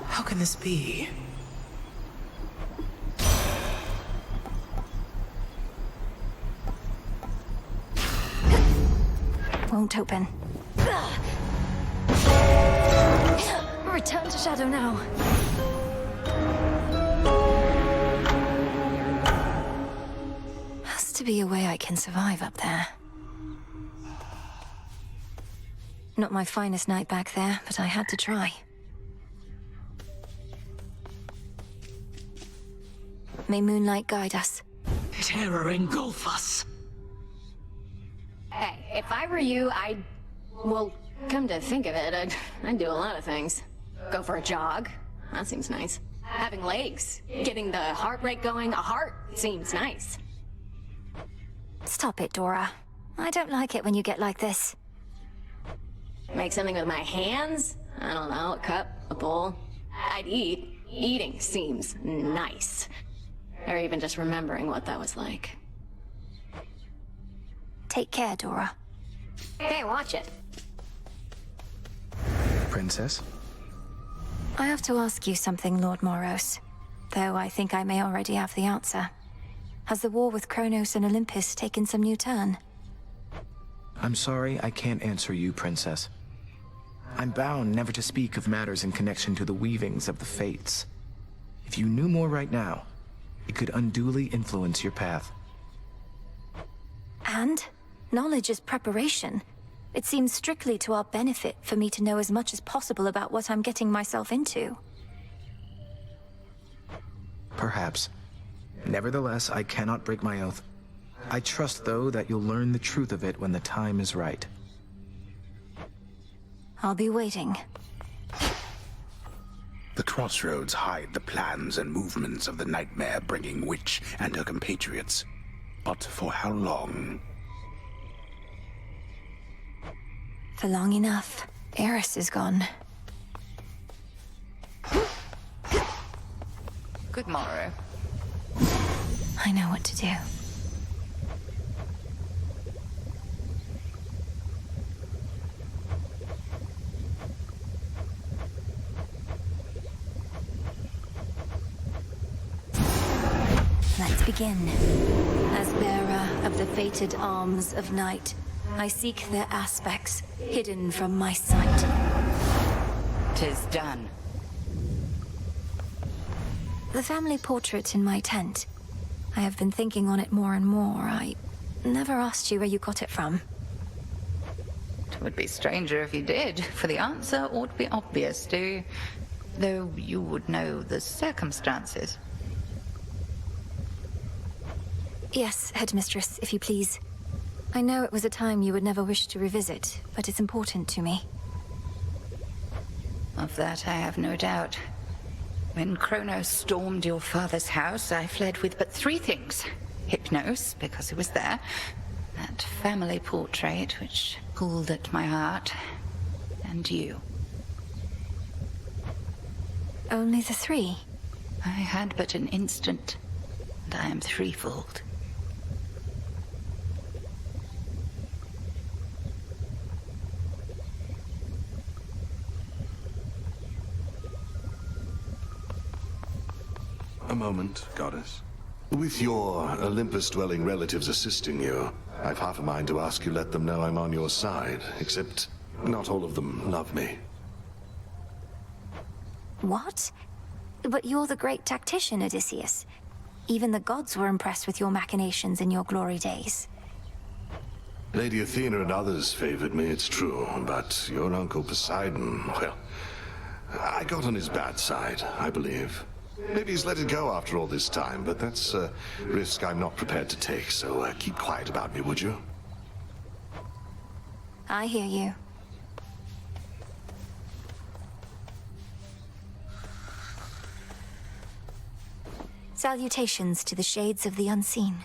Speaker 18: How can this be?
Speaker 1: Won't open. Return to Shadow now. To be a way I can survive up there. Not my finest night back there, but I had to try. May moonlight guide us.
Speaker 18: It
Speaker 19: terror engulf us.
Speaker 13: Hey, if I were you, well, come to think of it, I'd do a lot of things. Go for a jog. That seems nice. Having legs, getting the heart rate going, a heart seems nice.
Speaker 1: Stop it, Dora. I don't like it when you get like this.
Speaker 13: Make something with my hands? I don't know, a cup, a bowl. I'd eat. Eating seems nice. Or even just remembering what that was like.
Speaker 1: Take care, Dora.
Speaker 13: Hey, watch it.
Speaker 14: Princess?
Speaker 1: I have to ask you something, Lord Moros. Though I think I may already have the answer. Has the war with Kronos and Olympus taken some new turn?
Speaker 14: I'm sorry I can't answer you, Princess. I'm bound never to speak of matters in connection to the weavings of the fates. If you knew more right now, it could unduly influence your path.
Speaker 1: And? Knowledge is preparation. It seems strictly to our benefit for me to know as much as possible about what I'm getting myself into.
Speaker 14: Perhaps. Nevertheless, I cannot break my oath. I trust, though, that you'll learn the truth of it when the time is right.
Speaker 1: I'll be waiting.
Speaker 8: The Crossroads hide the plans and movements of the nightmare-bringing witch and her compatriots. But for how long?
Speaker 1: For long enough. Eris is gone.
Speaker 11: Good morrow.
Speaker 1: I know what to do. Let's begin. As bearer of the fated arms of night, I seek their aspects hidden from my sight.
Speaker 11: 'Tis done.
Speaker 1: The family portrait in my tent. I have been thinking on it more and more. I never asked you where you got it from.
Speaker 11: It would be stranger if you did, for the answer ought to be obvious, though you would know the circumstances.
Speaker 1: Yes, Headmistress, if you please. I know it was a time you would never wish to revisit, but it's important to me.
Speaker 11: Of that I have no doubt. When Kronos stormed your father's house, I fled with but 3 things. Hypnos, because he was there. That family portrait, which pulled at my heart. And you.
Speaker 1: Only the 3?
Speaker 11: I had but an instant, and I am threefold.
Speaker 15: A moment, Goddess. With your Olympus-dwelling relatives assisting you, I've half a mind to ask you let them know I'm on your side, except not all of them love me.
Speaker 1: What? But you're the great tactician, Odysseus. Even the gods were impressed with your machinations in your glory days.
Speaker 15: Lady Athena and others favored me, it's true, but your Uncle Poseidon, well, I got on his bad side, I believe. Maybe he's let it go after all this time, but that's a risk I'm not prepared to take, so keep quiet about me, would you?
Speaker 1: I hear you. Salutations to the shades of the unseen.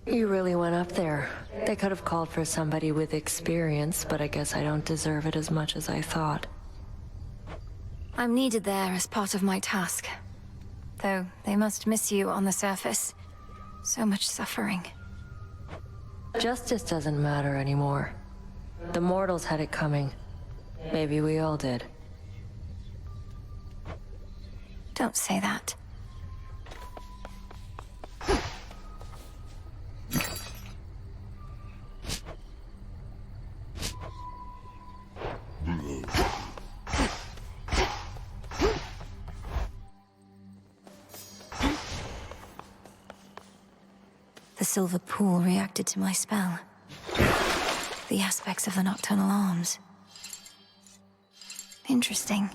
Speaker 6: You really went up there. They could have called for somebody with experience, but I guess I don't deserve it as much as I thought.
Speaker 1: I'm needed there as part of my task. Though they must miss you on the surface. So much suffering.
Speaker 6: Justice doesn't matter anymore. The mortals had it coming. Maybe we all did.
Speaker 1: Don't say that. silver pool reacted to my spell. The aspects of the nocturnal arms. Interesting.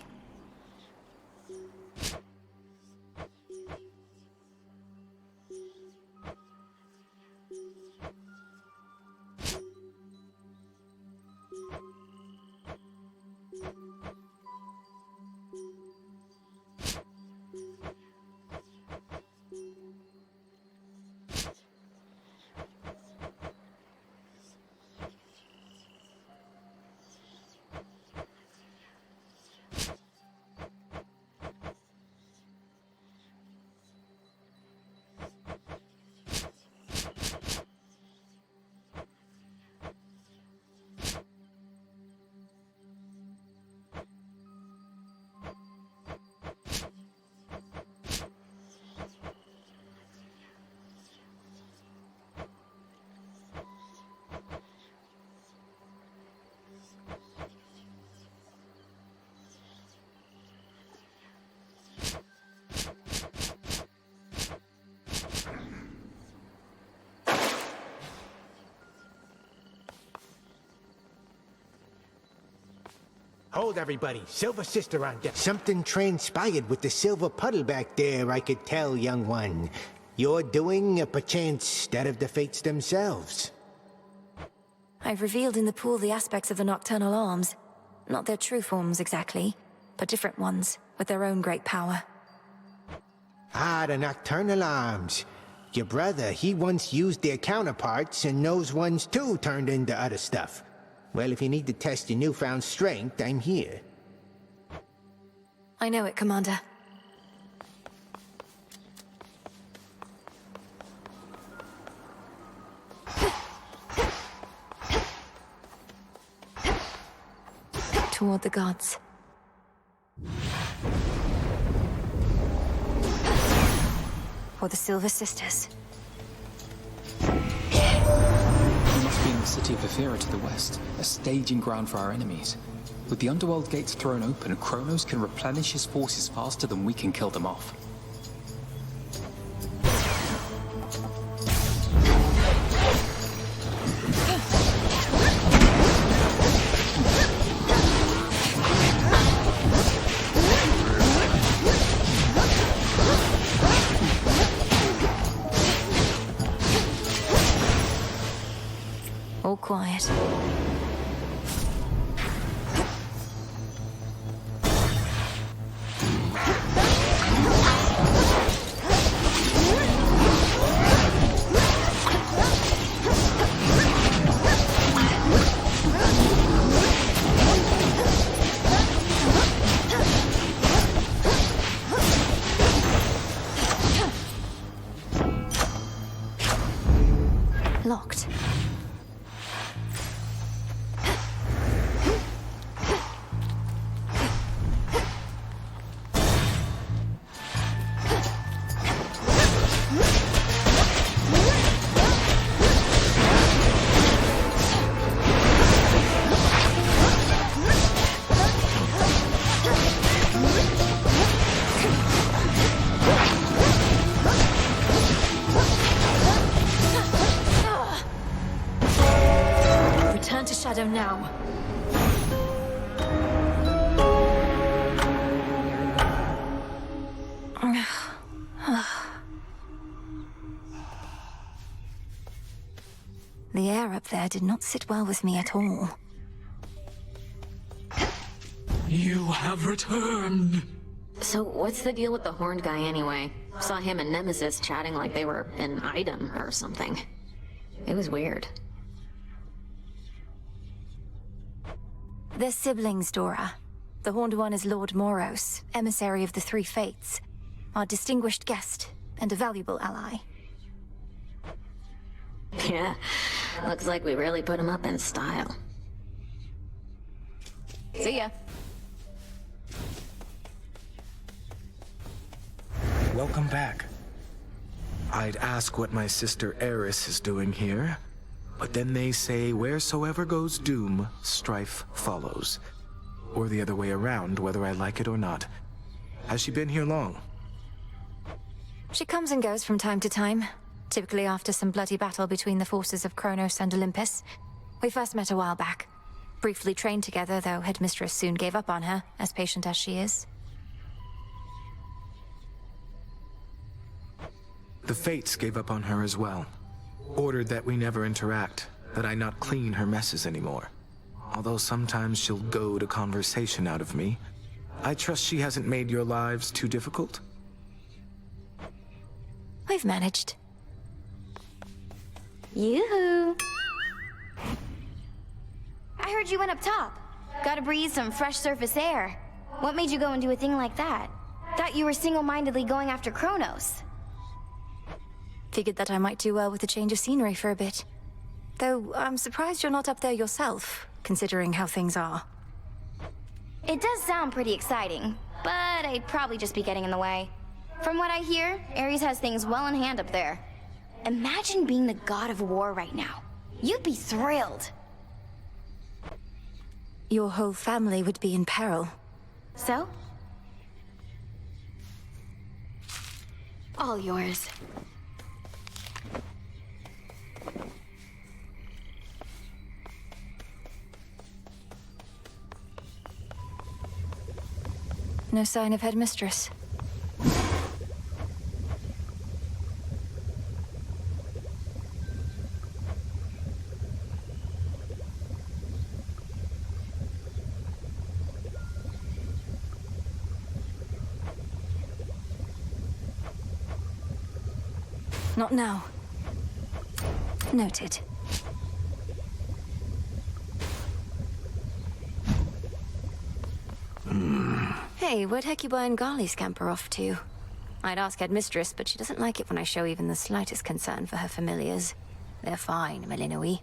Speaker 2: Hold everybody, Silver Sister on deck. Something transpired with the silver puddle back there, I could tell, young one. You're doing, perchance, that of the fates themselves.
Speaker 1: I've revealed in the pool the aspects of the nocturnal arms. Not their true forms exactly, but different ones, with their own great power.
Speaker 2: Ah, the nocturnal arms. Your brother, he once used their counterparts, and those ones too turned into other stuff. Well, if you need to test your newfound strength, I'm here.
Speaker 1: I know it, Commander. Toward the gods. For the Silver Sisters.
Speaker 10: We must be in the city of Ephira to the west, a staging ground for our enemies. With the underworld gates thrown open, Kronos can replenish his forces faster than we can kill them off.
Speaker 1: All quiet. Locked. Return to Shadow now. The air up there did not sit well with me at all.
Speaker 4: You have returned.
Speaker 13: So what's the deal with the horned guy anyway? Saw him and Nemesis chatting like they were an item or something. It was weird.
Speaker 1: They're siblings, Dora. The Horned One is Lord Moros, emissary of the Three Fates, our distinguished guest and a valuable ally.
Speaker 13: Yeah, looks like we really put him up in style. See ya.
Speaker 14: Welcome back. I'd ask what my sister Eris is doing here, but then they say wheresoever goes doom, strife follows. Or the other way around, whether I like it or not. Has she been here long?
Speaker 1: She comes and goes from time to time. typically after some bloody battle between the forces of Kronos and Olympus. We first met a while back. Briefly trained together, though Headmistress soon gave up on her, as patient as she is.
Speaker 14: The Fates gave up on her as well. Ordered that we never interact, that I not clean her messes anymore. Although sometimes she'll goad a conversation out of me, I trust she hasn't made your lives too difficult?
Speaker 1: We've managed.
Speaker 17: Yoo-hoo! I heard you went up top. Gotta breathe some fresh surface air. What made you go and do a thing like that? Thought you were single-mindedly going after Kronos.
Speaker 1: Figured that I might do well with a change of scenery for a bit. Though I'm surprised you're not up there yourself, considering how things are.
Speaker 17: It does sound pretty exciting, but I'd probably just be getting in the way. From what I hear, Ares has things well in hand up there. Imagine being the god of war right now. You'd be thrilled.
Speaker 1: Your whole family would be in peril.
Speaker 17: So? All yours.
Speaker 1: No sign of Headmistress. Not now. Noted. Hey, where'd Hecuba and Garly scamper off to? I'd ask Headmistress, but she doesn't like it when I show even the slightest concern for her familiars. They're fine, Melinoi.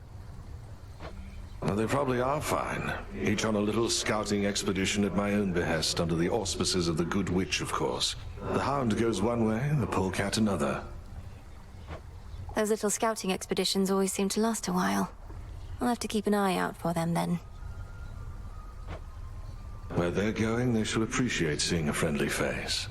Speaker 15: Well, they probably are fine. Each on a little scouting expedition at my own behest, under the auspices of the Good Witch, of course. The Hound goes one way, the Polecat another.
Speaker 1: Those little scouting expeditions always seem to last a while. I'll have to keep an eye out for them then.
Speaker 15: Where they're going, they shall appreciate seeing a friendly face.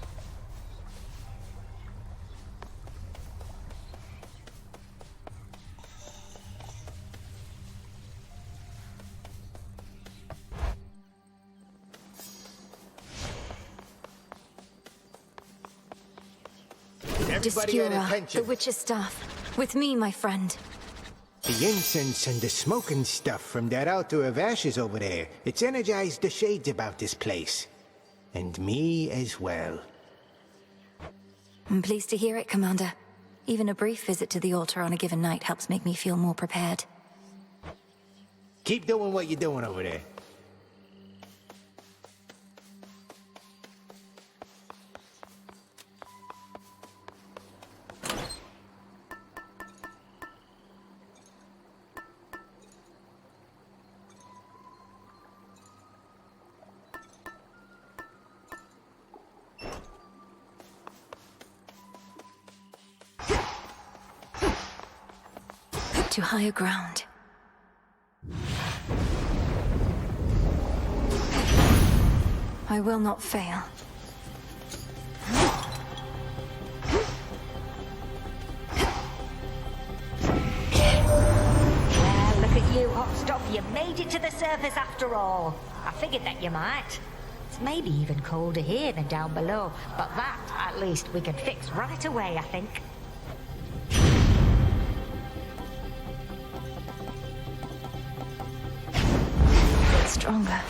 Speaker 1: Discura, the witch's staff. With me, my friend.
Speaker 2: The incense and the smoking stuff from that altar of ashes over there, it's energized the shades about this place. And me as well.
Speaker 1: I'm pleased to hear it, Commander. Even a brief visit to the altar on a given night helps make me feel more prepared.
Speaker 2: Keep doing what you're doing over there.
Speaker 1: To higher ground. I will not fail.
Speaker 3: Look at you, hot stuff. You made it to the surface after all. I figured that you might. It's maybe even colder here than down below, but that, at least, we can fix right away, I think.
Speaker 1: Stronger.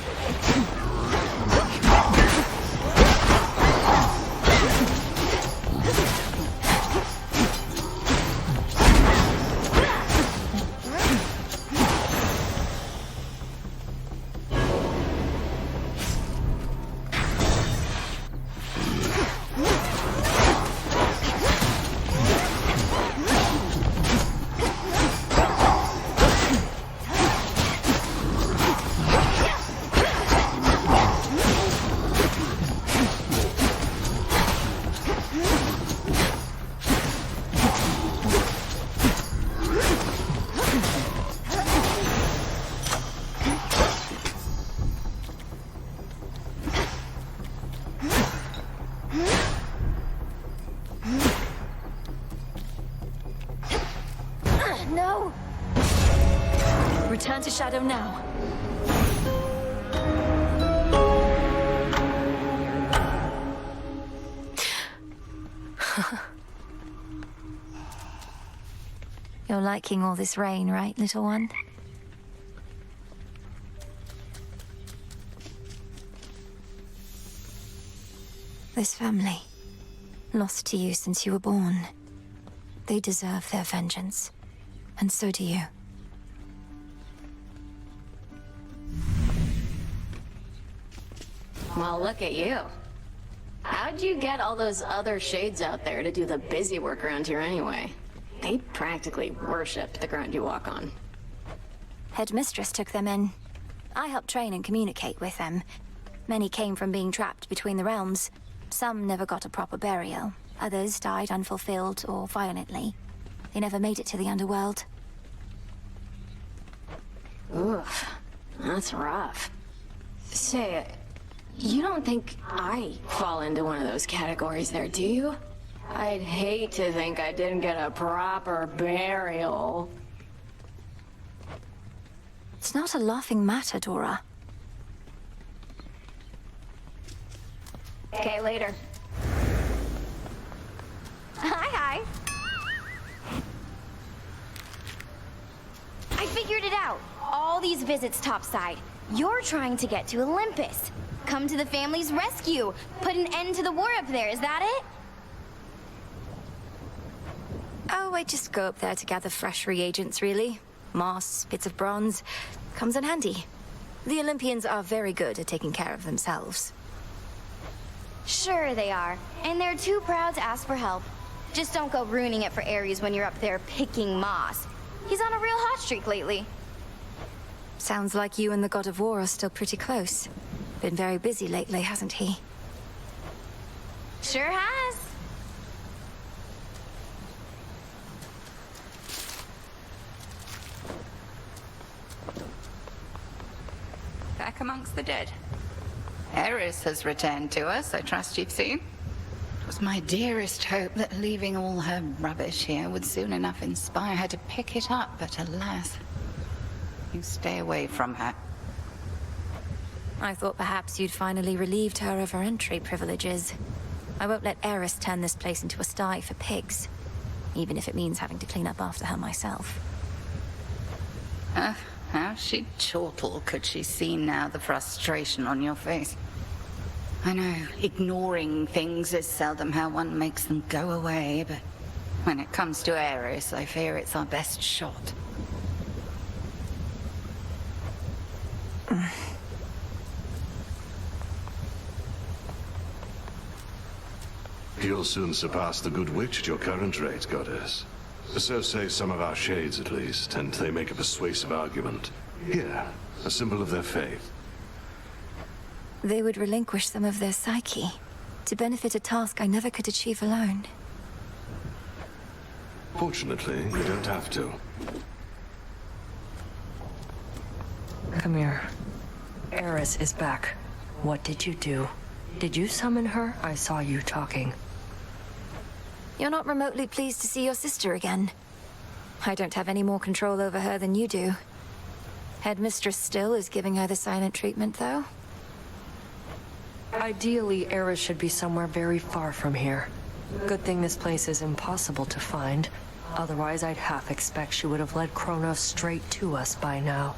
Speaker 1: to Shadow now. You're liking all this rain, right, little one? This family, lost to you since you were born. They deserve their vengeance, and so do you.
Speaker 13: Well, look at you. How'd you get all those other shades out there to do the busy work around here anyway? They practically worship the ground you walk on.
Speaker 1: Headmistress took them in. I helped train and communicate with them. Many came from being trapped between the realms. Some never got a proper burial. Others died unfulfilled or violently. They never made it to the underworld.
Speaker 13: Oof, that's rough. Say, you don't think I fall into one of those categories there, do you? I'd hate to think I didn't get a proper burial.
Speaker 1: It's not a laughing matter, Dora.
Speaker 13: Okay, later.
Speaker 17: Hi. I figured it out. All these visits topside. You're trying to get to Olympus. Come to the family's rescue. Put an end to the war up there, is that it?
Speaker 1: Oh, I just go up there to gather fresh reagents, really. Moss, bits of bronze. Comes in handy. The Olympians are very good at taking care of themselves.
Speaker 17: Sure they are. And they're too proud to ask for help. Just don't go ruining it for Ares when you're up there picking moss. He's on a real hot streak lately.
Speaker 1: Sounds like you and the God of War are still pretty close. Been very busy lately, hasn't he?
Speaker 17: Sure has.
Speaker 11: Back amongst the dead. Ares has returned to us, I trust you've seen. It was my dearest hope that leaving all her rubbish here would soon enough inspire her to pick it up, but alas, you stay away from her.
Speaker 1: I thought perhaps you'd finally relieved her of her entry privileges. I won't let Eris turn this place into a sty for pigs, even if it means having to clean up after her myself.
Speaker 11: How she'd chortle could she see now the frustration on your face. I know, ignoring things is seldom how one makes them go away, but when it comes to Ares, I fear it's our best shot.
Speaker 15: You'll soon surpass the good witch at your current rate, Goddess. So say some of our shades, at least, and they make a persuasive argument. Here, a symbol of their faith.
Speaker 1: They would relinquish some of their psyche to benefit a task I never could achieve alone.
Speaker 15: Fortunately, you don't have to.
Speaker 6: Come here. Eris is back. What did you do? Did you summon her? I saw you talking.
Speaker 1: You're not remotely pleased to see your sister again. I don't have any more control over her than you do. Headmistress still is giving her the silent treatment, though.
Speaker 6: Ideally, Eris should be somewhere very far from here. Good thing this place is impossible to find. Otherwise, I'd half expect she would have led Kronos straight to us by now.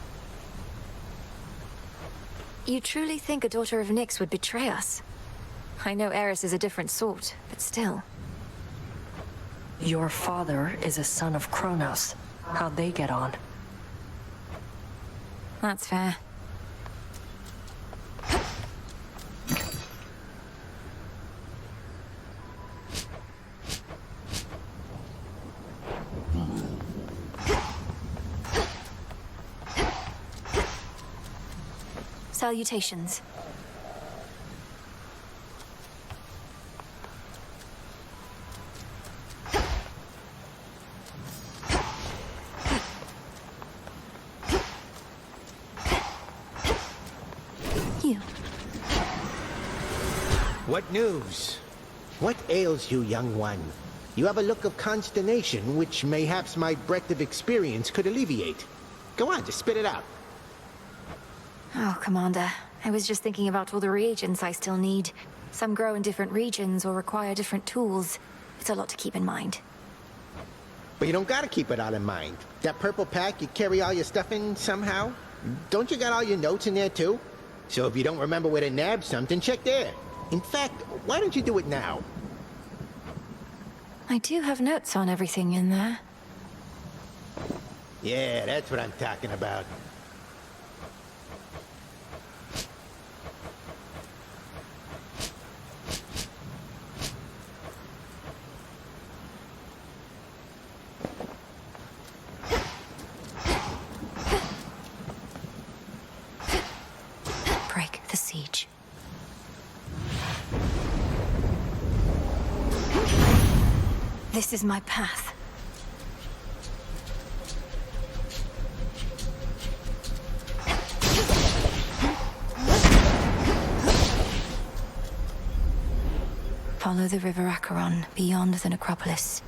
Speaker 1: You truly think a daughter of Nyx would betray us? I know Eris is a different sort, but still.
Speaker 6: Your father is a son of Kronos. How'd they get on?
Speaker 1: That's fair. Salutations. You.
Speaker 2: What news? What ails you, young one? You have a look of consternation which mayhaps my breadth of experience could alleviate. Go on, just spit it out.
Speaker 1: Oh, Commander. I was just thinking about all the reagents I still need. Some grow in different regions or require different tools. It's a lot to keep in mind.
Speaker 2: But you don't gotta keep it all in mind. That purple pack you carry all your stuff in somehow? Don't you got all your notes in there too? So if you don't remember where to nab something, check there. In fact, why don't you do it now?
Speaker 1: I do have notes on everything in there.
Speaker 2: Yeah, that's what I'm talking about.
Speaker 1: Break the siege. This is my path. Follow the River Acheron beyond the necropolis.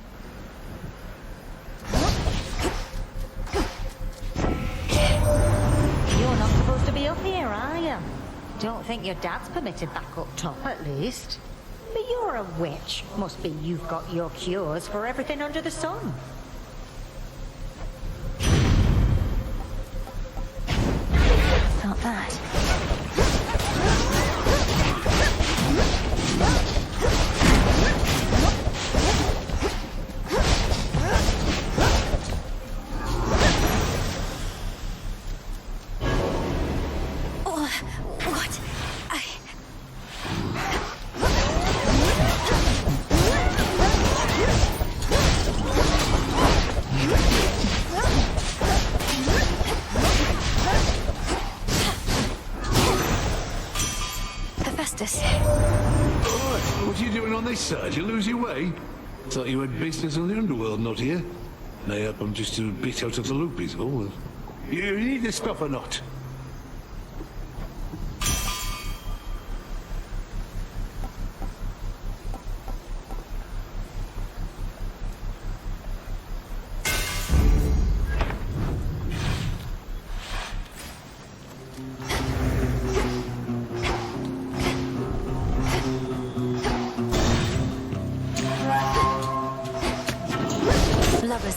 Speaker 3: You're not supposed to be up here, are you? Don't think your dad's permitted back up top, at least. But you're a witch. Must be you've got your cures for everything under the sun.
Speaker 1: Not that. What? Hephaestus.
Speaker 7: What are you doing on this side? You lose your way? Thought you had business on the underworld, not here. Mayhap I'm just a bit out of the loop, is all. You need the stuff or not?
Speaker 1: Lovers.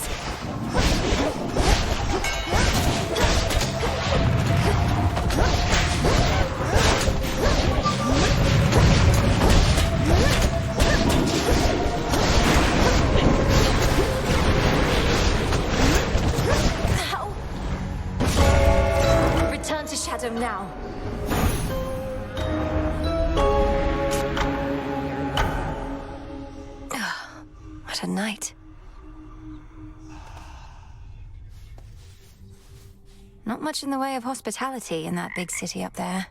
Speaker 1: Return to Shadow now. What a night. Not much in the way of hospitality in that big city up there.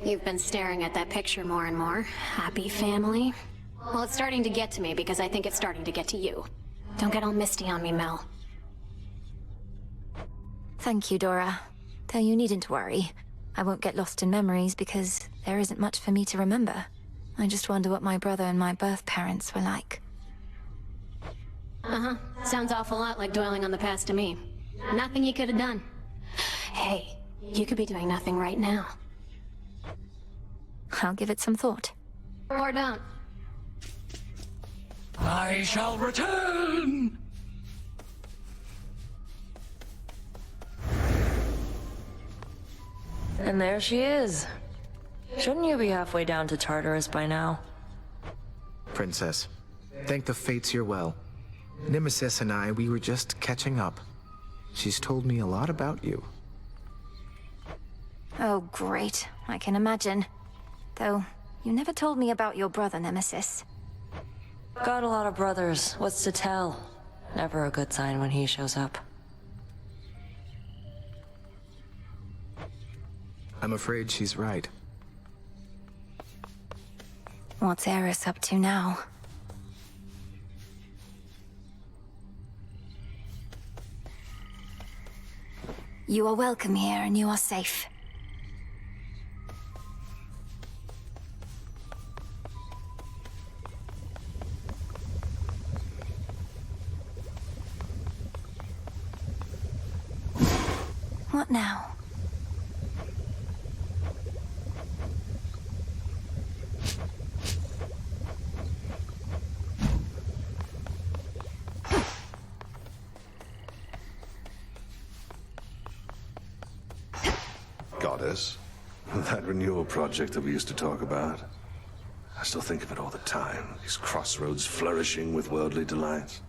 Speaker 13: You've been staring at that picture more and more. Happy family? Well, it's starting to get to me because I think it's starting to get to you. Don't get all misty on me, Mel.
Speaker 1: Thank you, Dora. Though you needn't worry. I won't get lost in memories because there isn't much for me to remember. I just wonder what my brother and my birth parents were like.
Speaker 13: Uh-huh. Sounds awful lot like dwelling on the past to me. Nothing you could have done. Hey, you could be doing nothing right now.
Speaker 1: I'll give it some thought.
Speaker 13: Or don't.
Speaker 19: I shall return!
Speaker 6: And there she is. Shouldn't you be halfway down to Tartarus by now?
Speaker 14: Princess, thank the fates you're well. Nemesis and I, we were just catching up. She's told me a lot about you.
Speaker 1: Oh, great. I can imagine. Though, you never told me about your brother, Nemesis.
Speaker 6: Got a lot of brothers. What's to tell? Never a good sign when he shows up.
Speaker 14: I'm afraid she's right.
Speaker 1: What's Eris up to now? You are welcome here, and you are safe. What now?
Speaker 15: Goddess, that renewal project that we used to talk about. I still think of it all the time, these crossroads flourishing with worldly delights.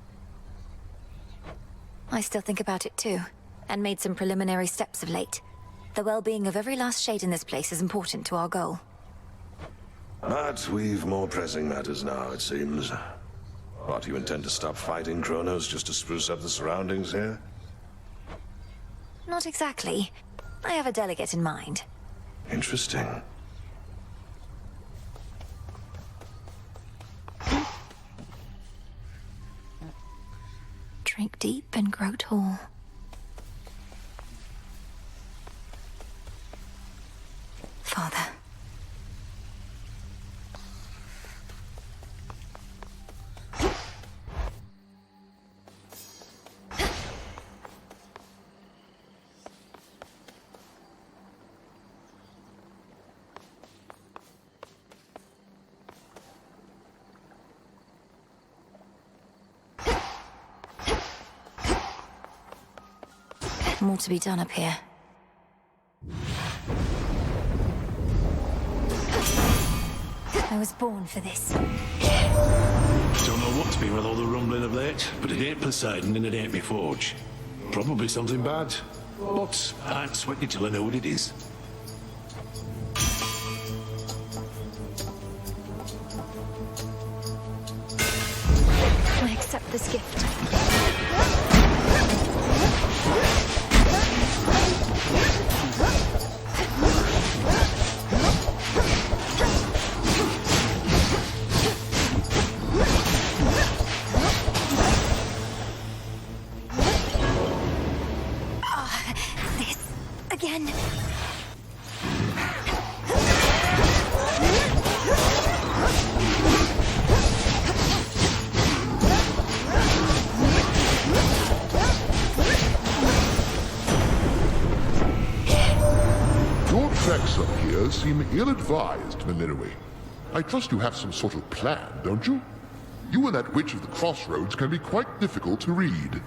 Speaker 1: I still think about it too, and made some preliminary steps of late. The well-being of every last shade in this place is important to our goal.
Speaker 15: But we've more pressing matters now, it seems. What, you intend to stop fighting Kronos just to spruce up the surroundings here?
Speaker 1: Not exactly. I have a delegate in mind.
Speaker 15: Interesting.
Speaker 1: Drink deep and grow tall. Father. More to be done up here. I was born for this.
Speaker 7: Don't know what's been with all the rumbling of late, but it ain't Poseidon and it ain't me forge. Probably something bad. But I ain't sweating till I know what it is.
Speaker 1: I accept this gift. This again.
Speaker 5: Your tracks up here seem ill-advised, Minerva. I trust you have some sort of plan, don't you? You and that witch of the crossroads can be quite difficult to read.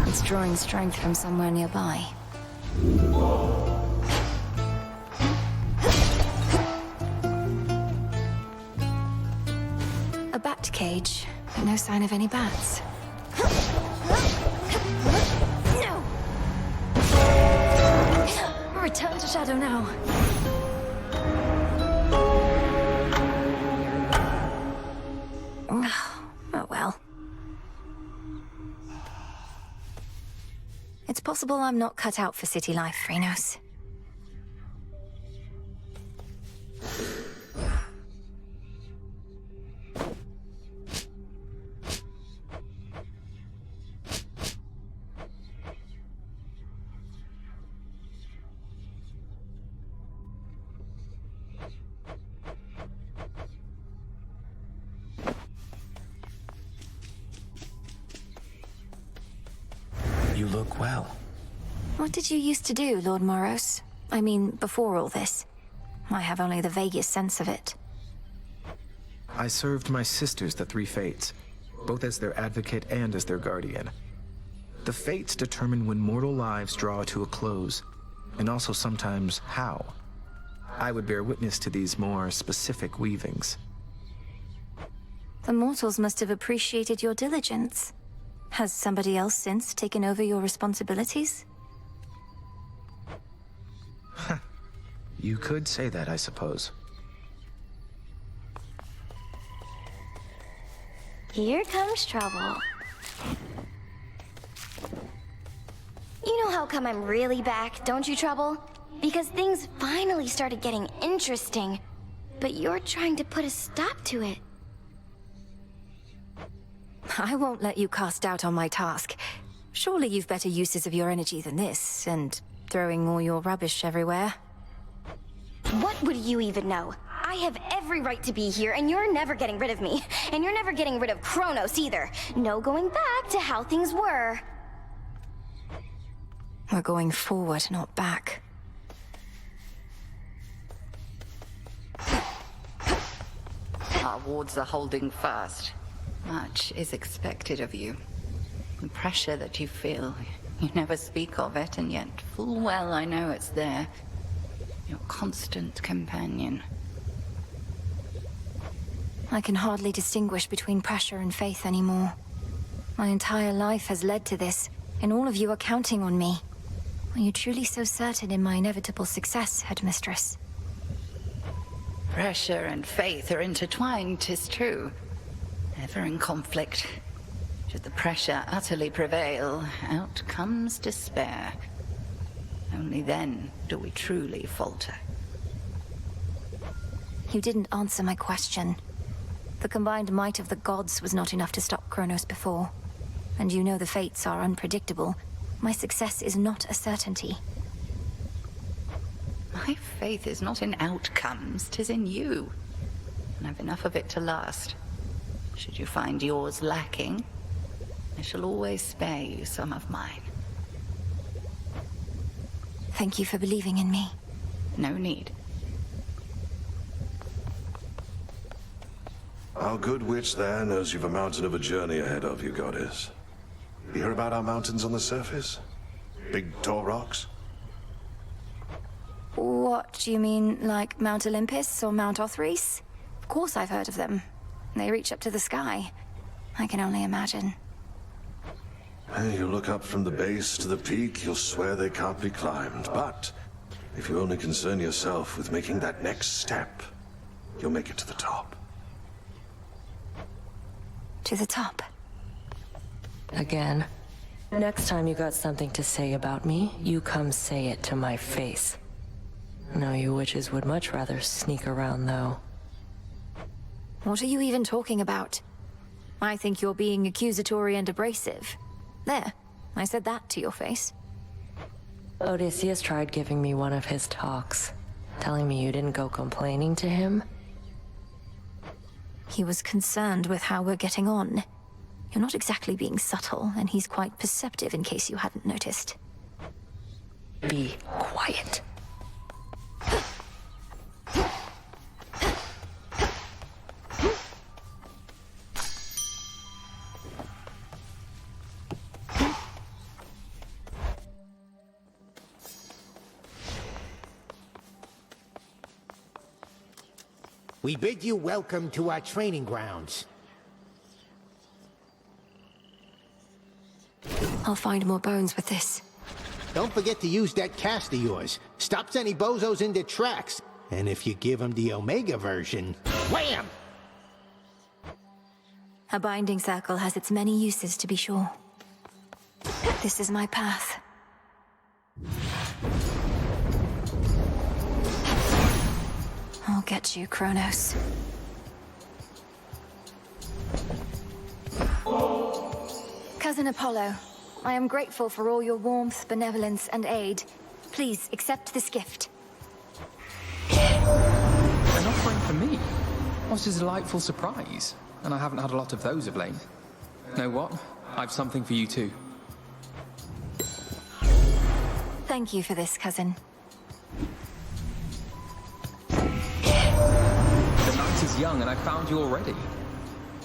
Speaker 1: It's drawing strength from somewhere nearby. A bat cage, but no sign of any bats. No! Return to Shadow now. Oh well. It's possible I'm not cut out for city life, Phrynos.
Speaker 14: You look well.
Speaker 1: What did you used to do, Lord Moros? I mean, before all this. I have only the vaguest sense of it.
Speaker 14: I served my sisters, the Three Fates, both as their advocate and as their guardian. The Fates determine when mortal lives draw to a close, and also sometimes how. I would bear witness to these more specific weavings.
Speaker 1: The mortals must have appreciated your diligence. Has somebody else since taken over your responsibilities?
Speaker 14: You could say that, I suppose.
Speaker 17: Here comes trouble. You know how come I'm really back, don't you, Trouble? Because things finally started getting interesting. But you're trying to put a stop to it.
Speaker 1: I won't let you cast doubt on my task. Surely you've better uses of your energy than this, and throwing all your rubbish everywhere.
Speaker 17: What would you even know? I have every right to be here, and you're never getting rid of me. And you're never getting rid of Kronos either. No going back to how things were.
Speaker 1: We're going forward, not back.
Speaker 11: Our wards are holding fast. Much is expected of you. The pressure that you feel, you never speak of it, and yet full well I know it's there. Your constant companion.
Speaker 1: I can hardly distinguish between pressure and faith anymore. My entire life has led to this, and all of you are counting on me. Are you truly so certain in my inevitable success, Headmistress?
Speaker 11: Pressure and faith are intertwined, 'tis true. Ever in conflict. Should the pressure utterly prevail, out comes despair. Only then do we truly falter.
Speaker 1: You didn't answer my question. The combined might of the gods was not enough to stop Kronos before. And you know the fates are unpredictable. My success is not a certainty.
Speaker 11: My faith is not in outcomes, 'tis in you. And I've enough of it to last. Should you find yours lacking, I shall always spare you some of mine.
Speaker 1: Thank you for believing in me.
Speaker 11: No need.
Speaker 15: Our good witch there knows you've a mountain of a journey ahead of you, Goddess. You hear about our mountains on the surface? Big tall rocks?
Speaker 1: What, do you mean like Mount Olympus or Mount Othrys? Of course I've heard of them. They reach up to the sky. I can only imagine.
Speaker 15: You look up from the base to the peak, you'll swear they can't be climbed. But if you only concern yourself with making that next step, you'll make it to the top.
Speaker 1: To the top?
Speaker 6: Again. Next time you got something to say about me, you come say it to my face. No, you witches would much rather sneak around, though.
Speaker 1: What are you even talking about? I think you're being accusatory and abrasive. There, I said that to your face.
Speaker 6: Odysseus tried giving me one of his talks, telling me you didn't go complaining to him.
Speaker 1: He was concerned with how we're getting on. You're not exactly being subtle, and he's quite perceptive in case you hadn't noticed.
Speaker 6: Be quiet.
Speaker 2: We bid you welcome to our training grounds.
Speaker 1: I'll find more bones with this.
Speaker 2: Don't forget to use that cast of yours. Stops any bozos in their tracks. And if you give them the Omega version, wham!
Speaker 1: A binding circle has its many uses, to be sure. This is my path. I'll get you, Kronos. Cousin Apollo, I am grateful for all your warmth, benevolence, and aid. Please, accept this gift.
Speaker 10: An offering for me? What a delightful surprise. And I haven't had a lot of those of late. Know what? I've something for you too.
Speaker 1: Thank you for this, cousin.
Speaker 10: The night is young and I found you already.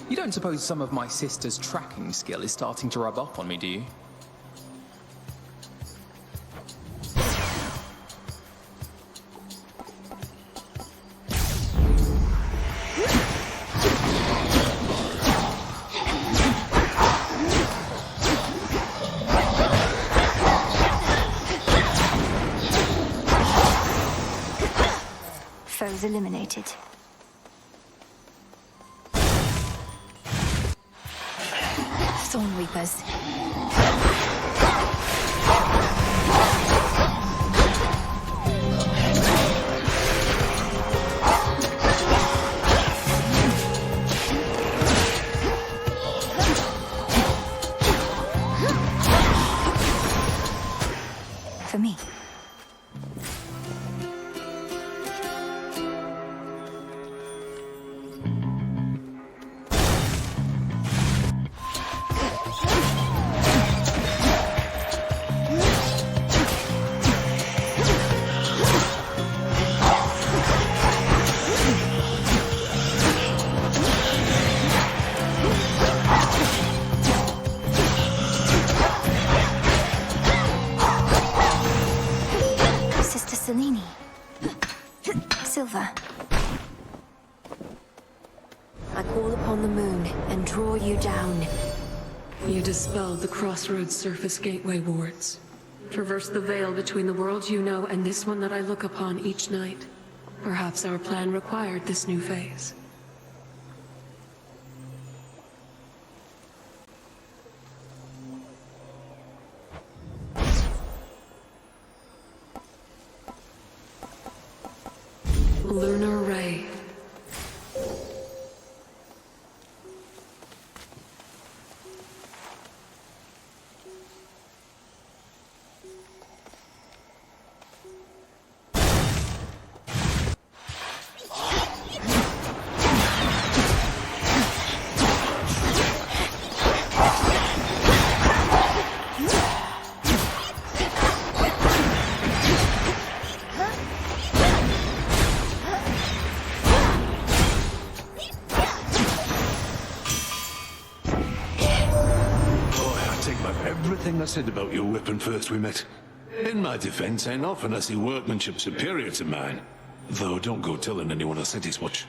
Speaker 10: You don't suppose some of my sister's tracking skill is starting to rub off on me, do you?
Speaker 1: Foes eliminated. Thorn Reapers. Father. I call upon the moon and draw you down.
Speaker 4: You dispelled the CrossRoads surface gateway wards. Traverse the veil between the worlds you know and this one that I look upon each night. Perhaps our plan required this new phase. Lunar Ray.
Speaker 7: Everything I said about your weapon first we met. In my defense, ain't often I see workmanship superior to mine. Though don't go telling anyone I said as much.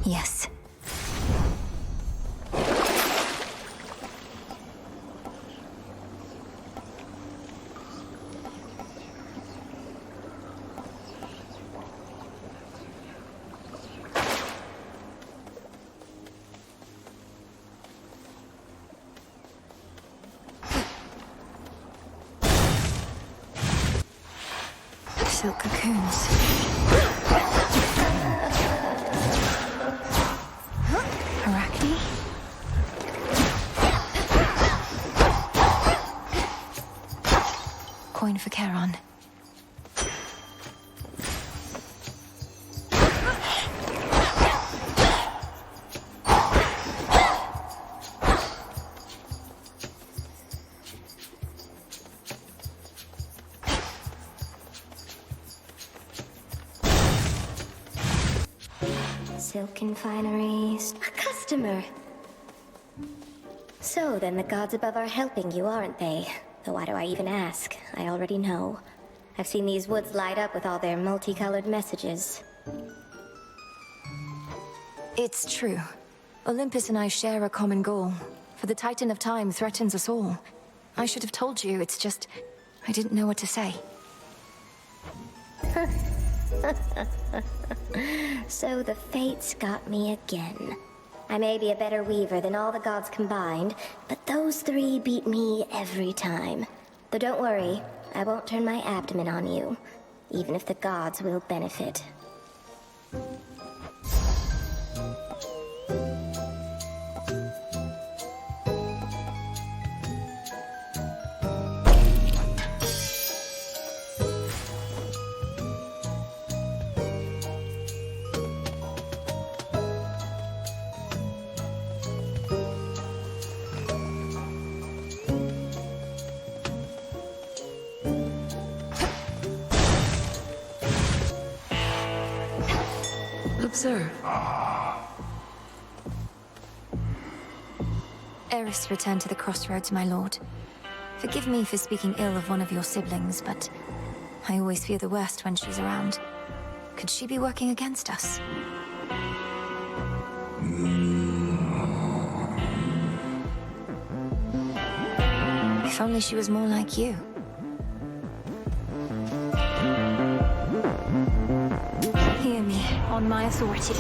Speaker 1: Yes. Silk cocoons. Coin for Charon.
Speaker 17: Silken fineries. A customer! So then the gods above are helping you, aren't they? Though why do I even ask? I already know. I've seen these woods light up with all their multicolored messages.
Speaker 1: It's true. Olympus and I share a common goal. For the Titan of Time threatens us all. I should have told you, it's just... I didn't know what to say.
Speaker 17: So the fates got me again. I may be a better weaver than all the gods combined, but those three beat me every time. Though don't worry, I won't turn my abdomen on you, even if the gods will benefit.
Speaker 4: Observe.
Speaker 1: Eris returned to the Crossroads, my lord. Forgive me for speaking ill of one of your siblings, but I always fear the worst when she's around. Could she be working against us? If only she was more like you. Hear me, on my authority.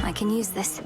Speaker 1: I can use this.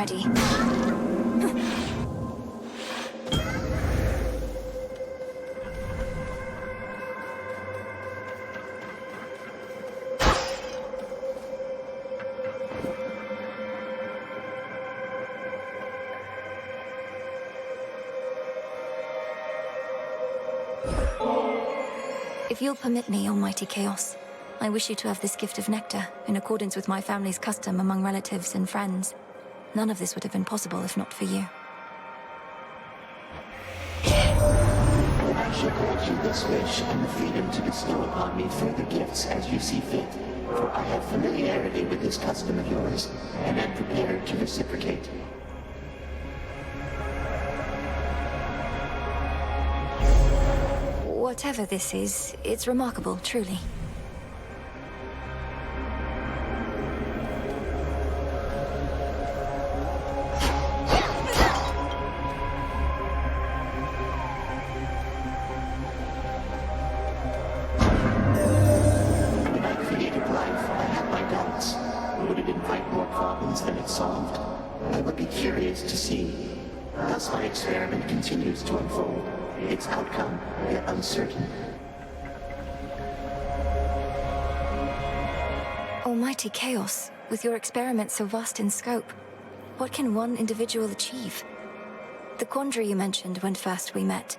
Speaker 1: ready. If you'll permit me, Almighty Chaos, I wish you to have this gift of nectar, in accordance with my family's custom among relatives and friends. None of this would have been possible if not for you.
Speaker 20: I shall grant you this wish and the freedom to bestow upon me further gifts as you see fit, for I have familiarity with this custom of yours, and am prepared to reciprocate.
Speaker 1: Whatever this is, it's remarkable, truly.
Speaker 20: In my creative life, I have my doubts. Would it invite more problems than it solved? I would be curious to see. Thus my experiment continues to unfold. Its outcome, yet uncertain.
Speaker 1: Almighty Chaos, with your experiment so vast in scope, what can one individual achieve? The quandary you mentioned when first we met.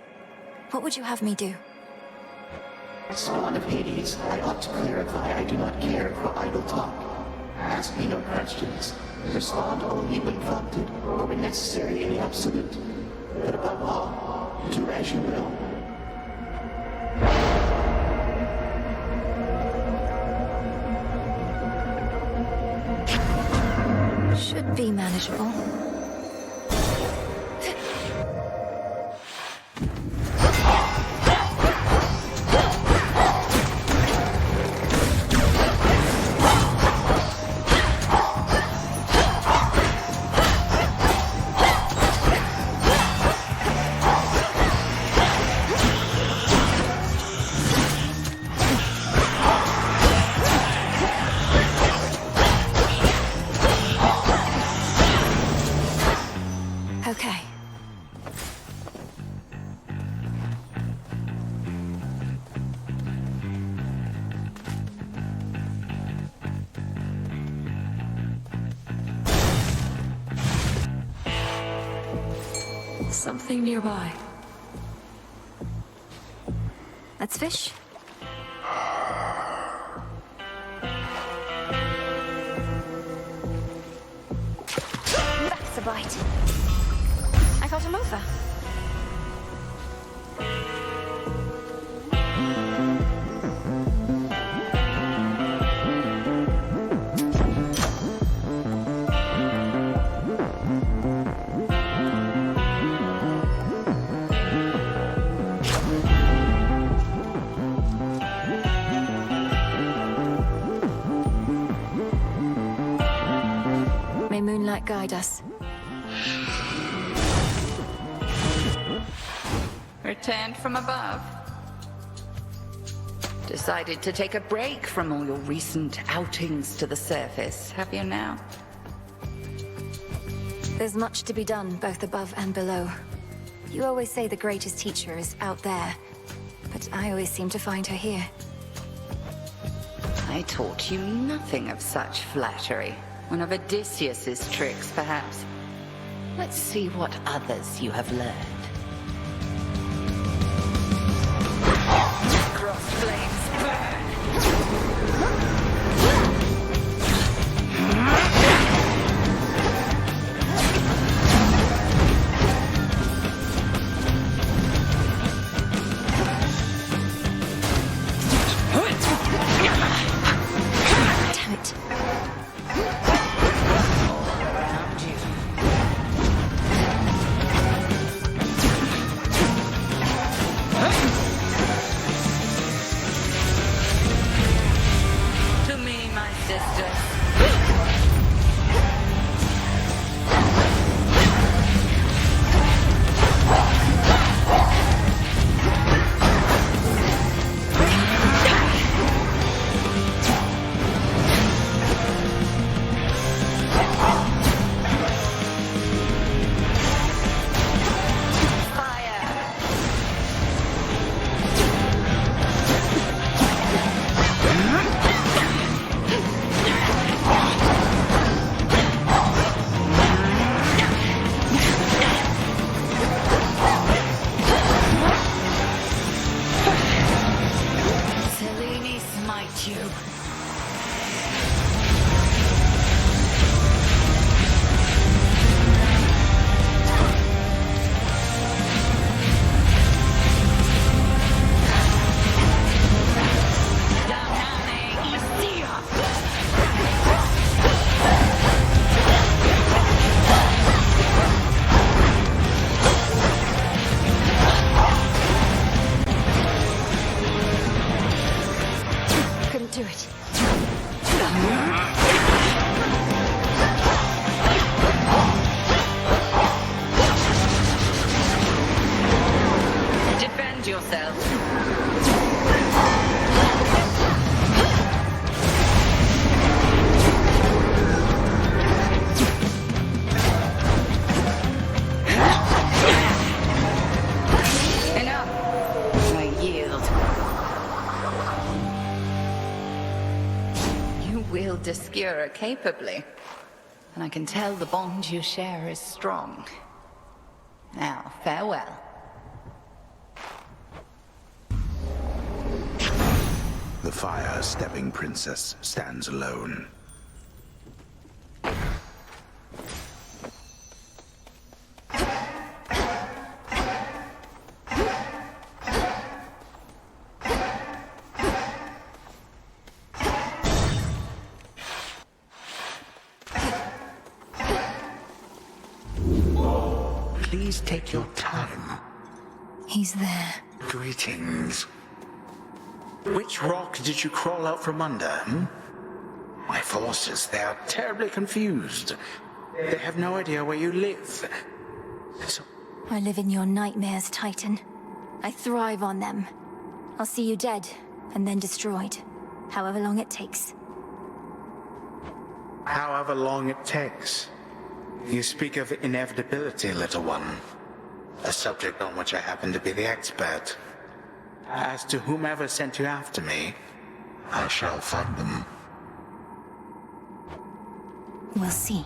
Speaker 1: What would you have me do?
Speaker 20: Spawn of Hades, I ought to clarify I do not care for idle talk. Ask me no questions. Respond only when prompted, or when necessary in the absolute. But above all, do as you will.
Speaker 1: Should be manageable. Okay.
Speaker 4: Something nearby.
Speaker 1: Let's fish. That's a bite. I got him over. May moonlight guide us.
Speaker 11: Returned from above. Decided to take a break from all your recent outings to the surface, have you now?
Speaker 1: There's much to be done, both above and below. You always say the greatest teacher is out there, but I always seem to find her here.
Speaker 11: I taught you nothing of such flattery. One of Odysseus's tricks, perhaps. Let's see what others you have learned. Cross flames burn!
Speaker 1: Damn it.
Speaker 11: All around you. Defend yourself. Enough. I yield. You wield Obscura capably, and I can tell the bond you share is strong. Now, farewell.
Speaker 8: The fire-stepping princess stands alone. Please take your time.
Speaker 1: He's there.
Speaker 12: Greetings. Which rock did you crawl out from under, hmm? My forces, they are terribly confused. They have no idea where you live. So...
Speaker 1: I live in your nightmares, Titan. I thrive on them. I'll see you dead, and then destroyed. However long it takes.
Speaker 12: However long it takes. You speak of inevitability, little one. A subject on which I happen to be the expert. As to whomever sent you after me, I shall find them.
Speaker 1: We'll see.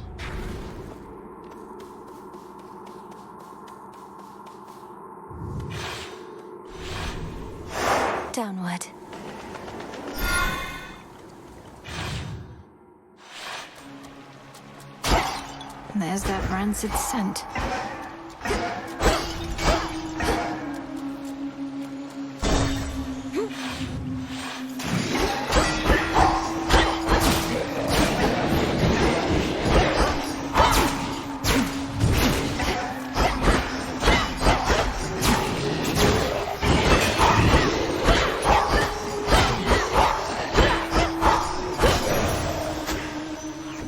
Speaker 1: Downward. There's that rancid scent.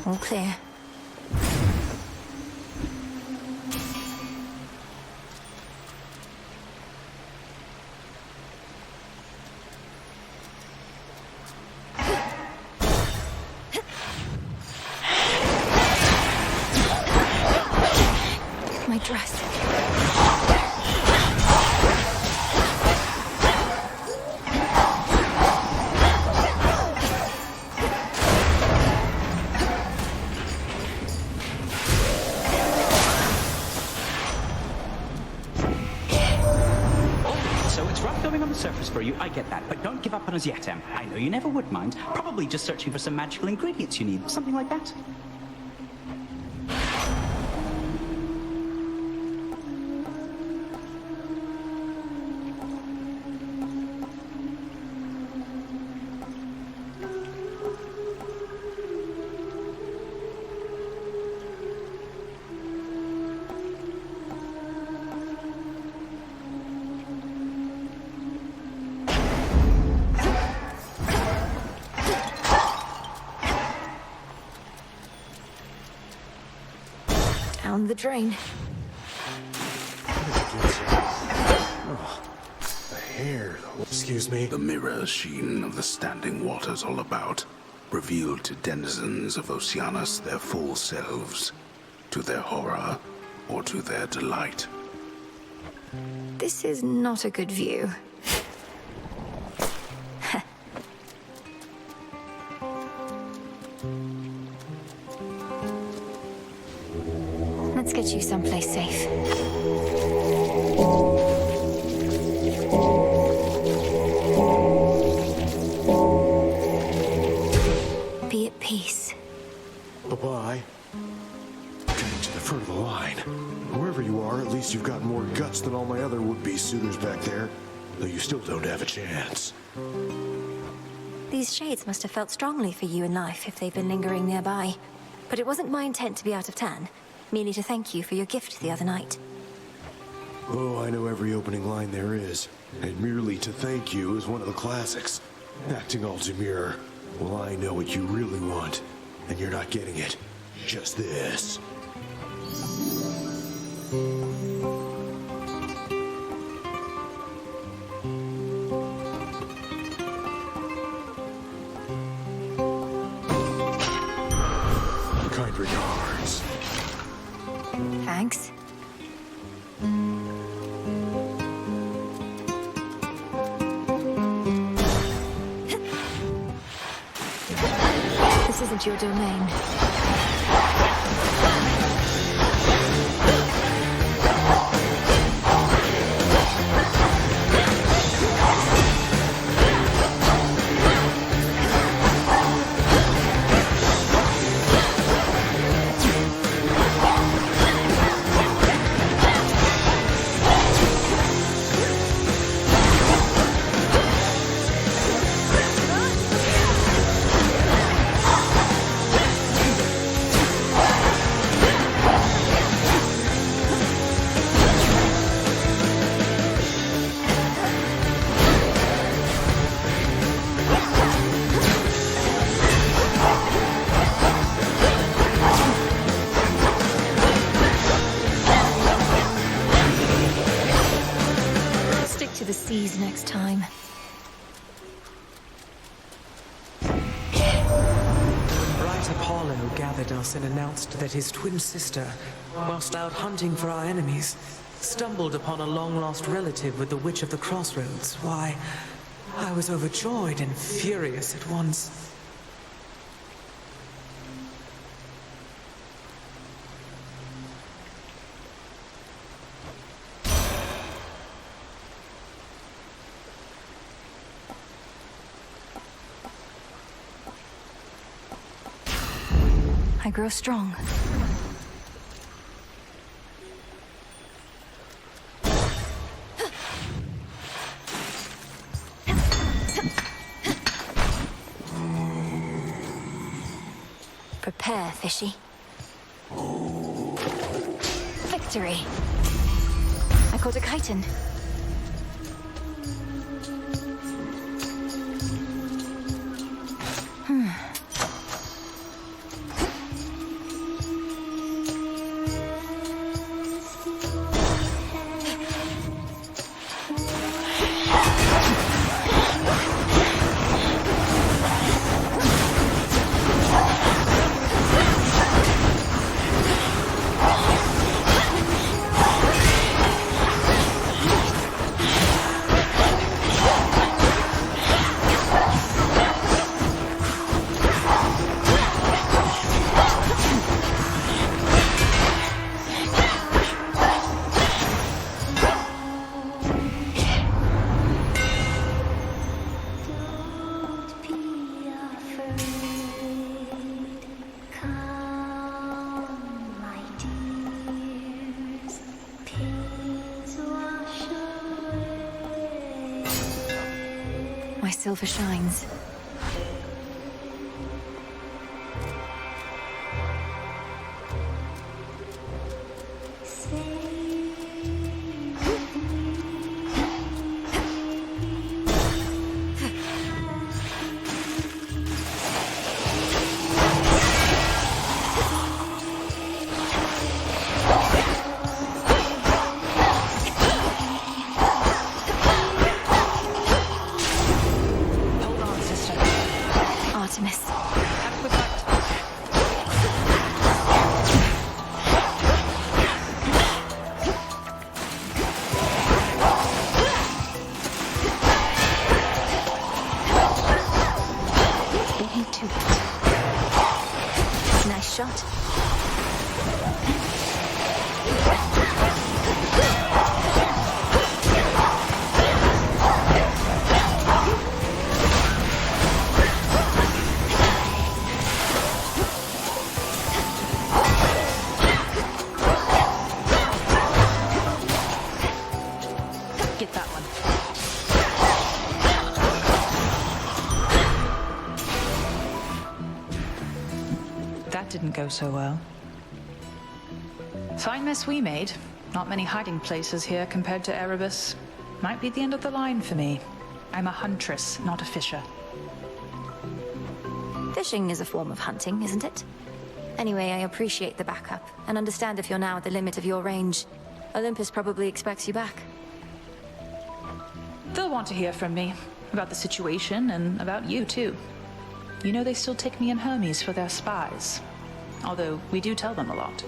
Speaker 1: All clear. My dress.
Speaker 9: So it's rough going on the surface for you, I get that, but don't give up on us yet, Em. I know you never would mind. Probably just searching for some magical ingredients you need, something like that.
Speaker 1: Down the drain.
Speaker 8: The hair, excuse me. The mirror sheen of the standing waters all about revealed to denizens of Oceanus their full selves, to their horror or to their delight.
Speaker 1: This is not a good view. Let's get you someplace safe. Be at peace.
Speaker 21: Bye-bye. Getting to the front of the line. Whoever you are, at least you've got more guts than all my other would-be suitors back there. Though you still don't have a chance.
Speaker 1: These shades must have felt strongly for you in life if they've been lingering nearby. But it wasn't my intent to be out of turn. Merely to thank you for your gift the other night.
Speaker 21: Oh, I know every opening line there is. And merely to thank you is one of the classics. Acting all demure. Well, I know what you really want, and you're not getting it. Just this. Kind regards.
Speaker 1: Thanks. This isn't your domain. The seas next time.
Speaker 18: Bright Apollo gathered us and announced that his twin sister, whilst out hunting for our enemies, stumbled upon a long-lost relative with the Witch of the Crossroads. Why, I was overjoyed and furious at once.
Speaker 1: I grow strong. Prepare, fishy. Victory! I caught a chitin. My silver shines.
Speaker 16: Didn't go so well. Fine mess we made. Not many hiding places here compared to Erebus. Might be the end of the line for me. I'm a huntress, not a fisher.
Speaker 1: Fishing is a form of hunting, isn't it? Anyway, I appreciate the backup, and understand if you're now at the limit of your range. Olympus probably expects you back.
Speaker 16: They'll want to hear from me. About the situation, and about you, too. You know they still take me and Hermes for their spies. Although, we do tell them a lot.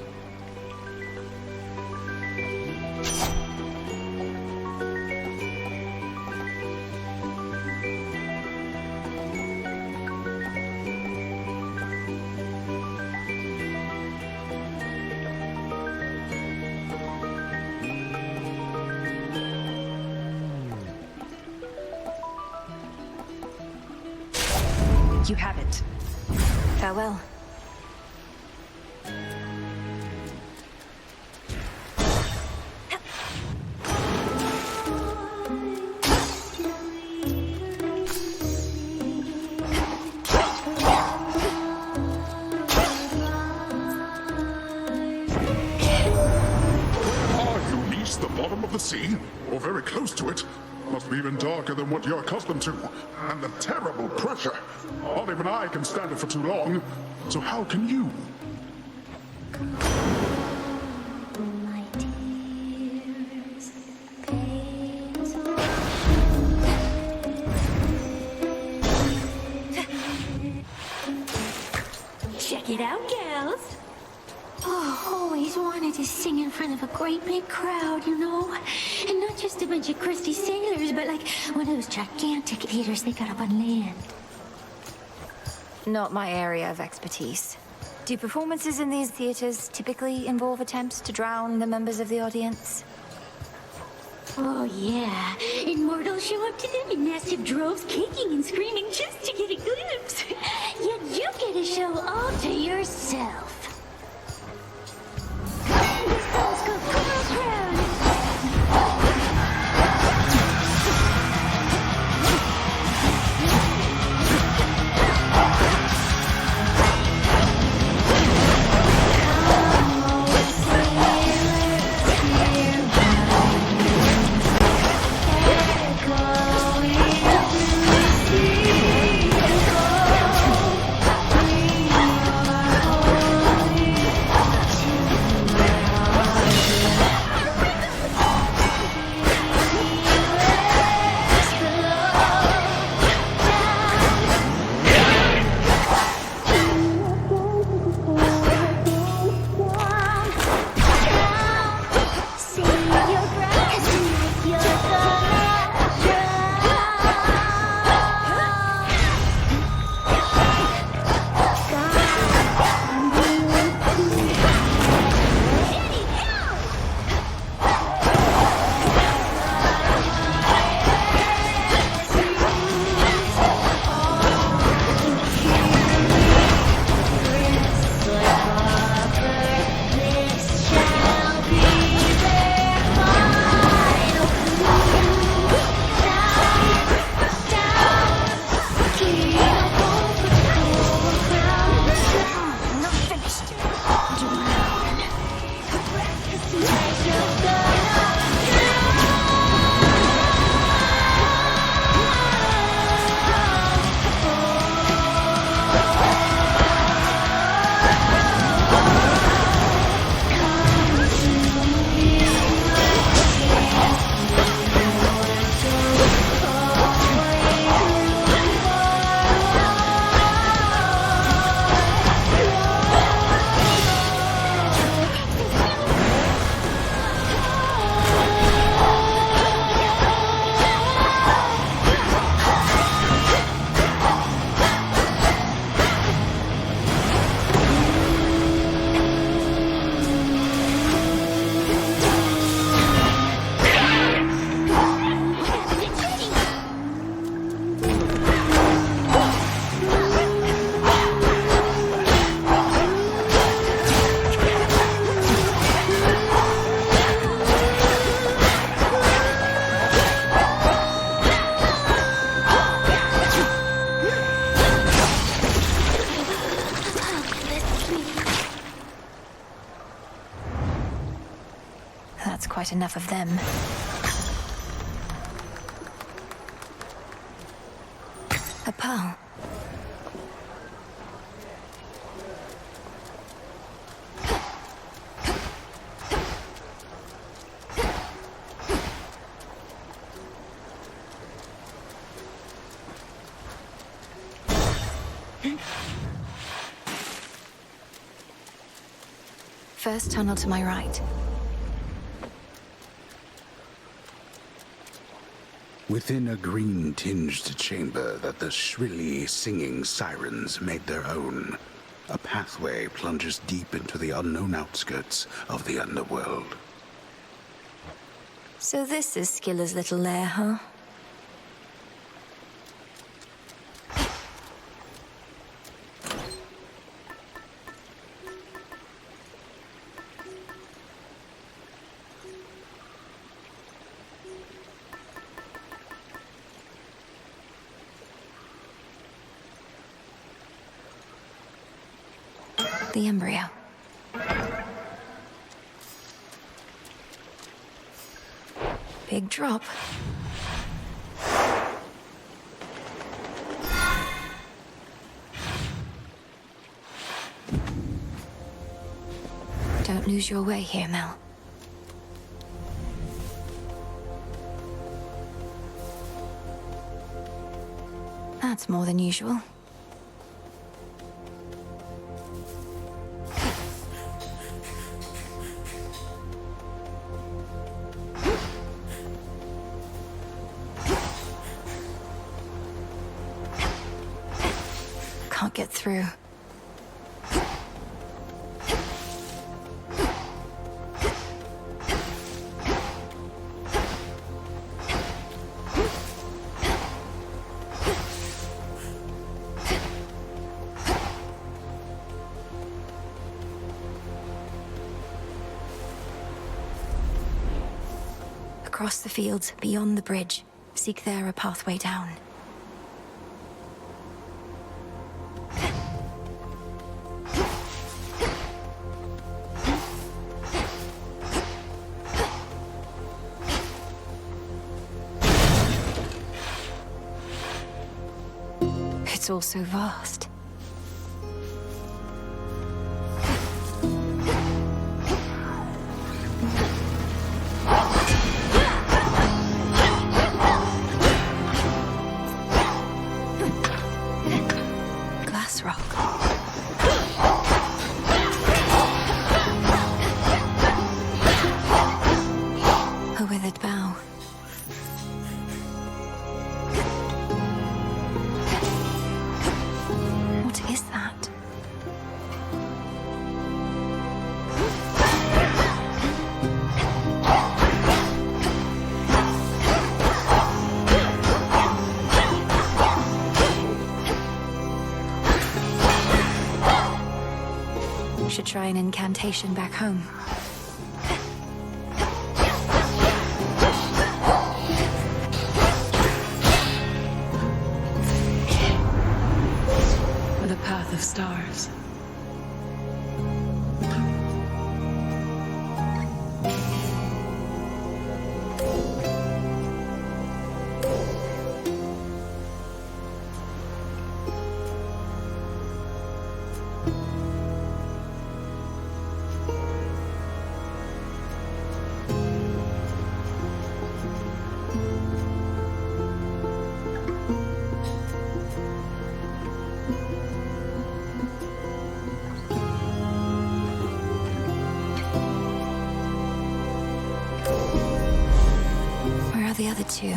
Speaker 16: You have it.
Speaker 1: Farewell.
Speaker 5: The bottom of the sea, or very close to it, must be even darker than what you're accustomed to. And the terrible pressure. Not even I can stand it for too long. So how can you?
Speaker 3: Check it out, gals. Oh, always wanted to sing in front of a great big crowd, you know? And not just a bunch of crusty sailors, but like one of those gigantic theaters they got up on land.
Speaker 1: Not my area of expertise. Do performances in these theaters typically involve attempts to drown the members of the audience?
Speaker 3: Oh, yeah. Immortals show up to them in massive droves, kicking and screaming just to get a glimpse. Yet you get a show all to yourself. Let's go, crowd!
Speaker 1: That's quite enough of them. A pearl. First tunnel to my right.
Speaker 8: Within a green-tinged chamber that the shrilly singing sirens made their own, a pathway plunges deep into the unknown outskirts of the underworld.
Speaker 1: So this is Skiller's little lair, huh? The embryo. Big drop. Don't lose your way here, Mel. That's more than usual. Can't get through. Across the fields, beyond the bridge. Seek there a pathway down. It's all so vast. Glass rock. A withered bough. What is that? Should try an incantation back home.
Speaker 4: The path of stars.
Speaker 1: Where are the other two?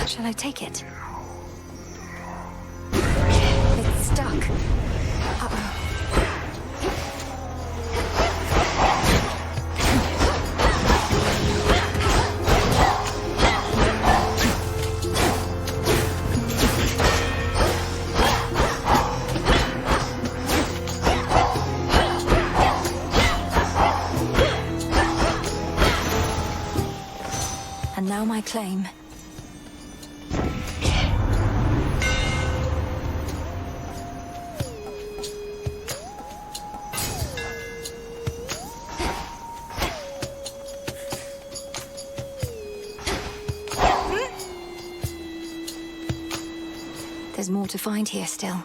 Speaker 1: Shall I take it? It's stuck. Uh-oh. And now my claim. There's more to find here still.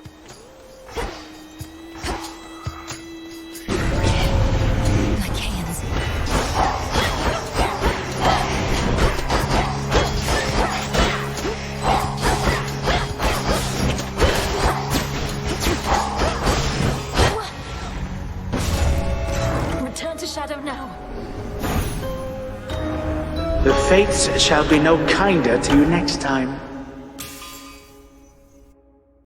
Speaker 1: Lycaons. Return to Shadow now.
Speaker 12: The fates shall be no kinder to you next time.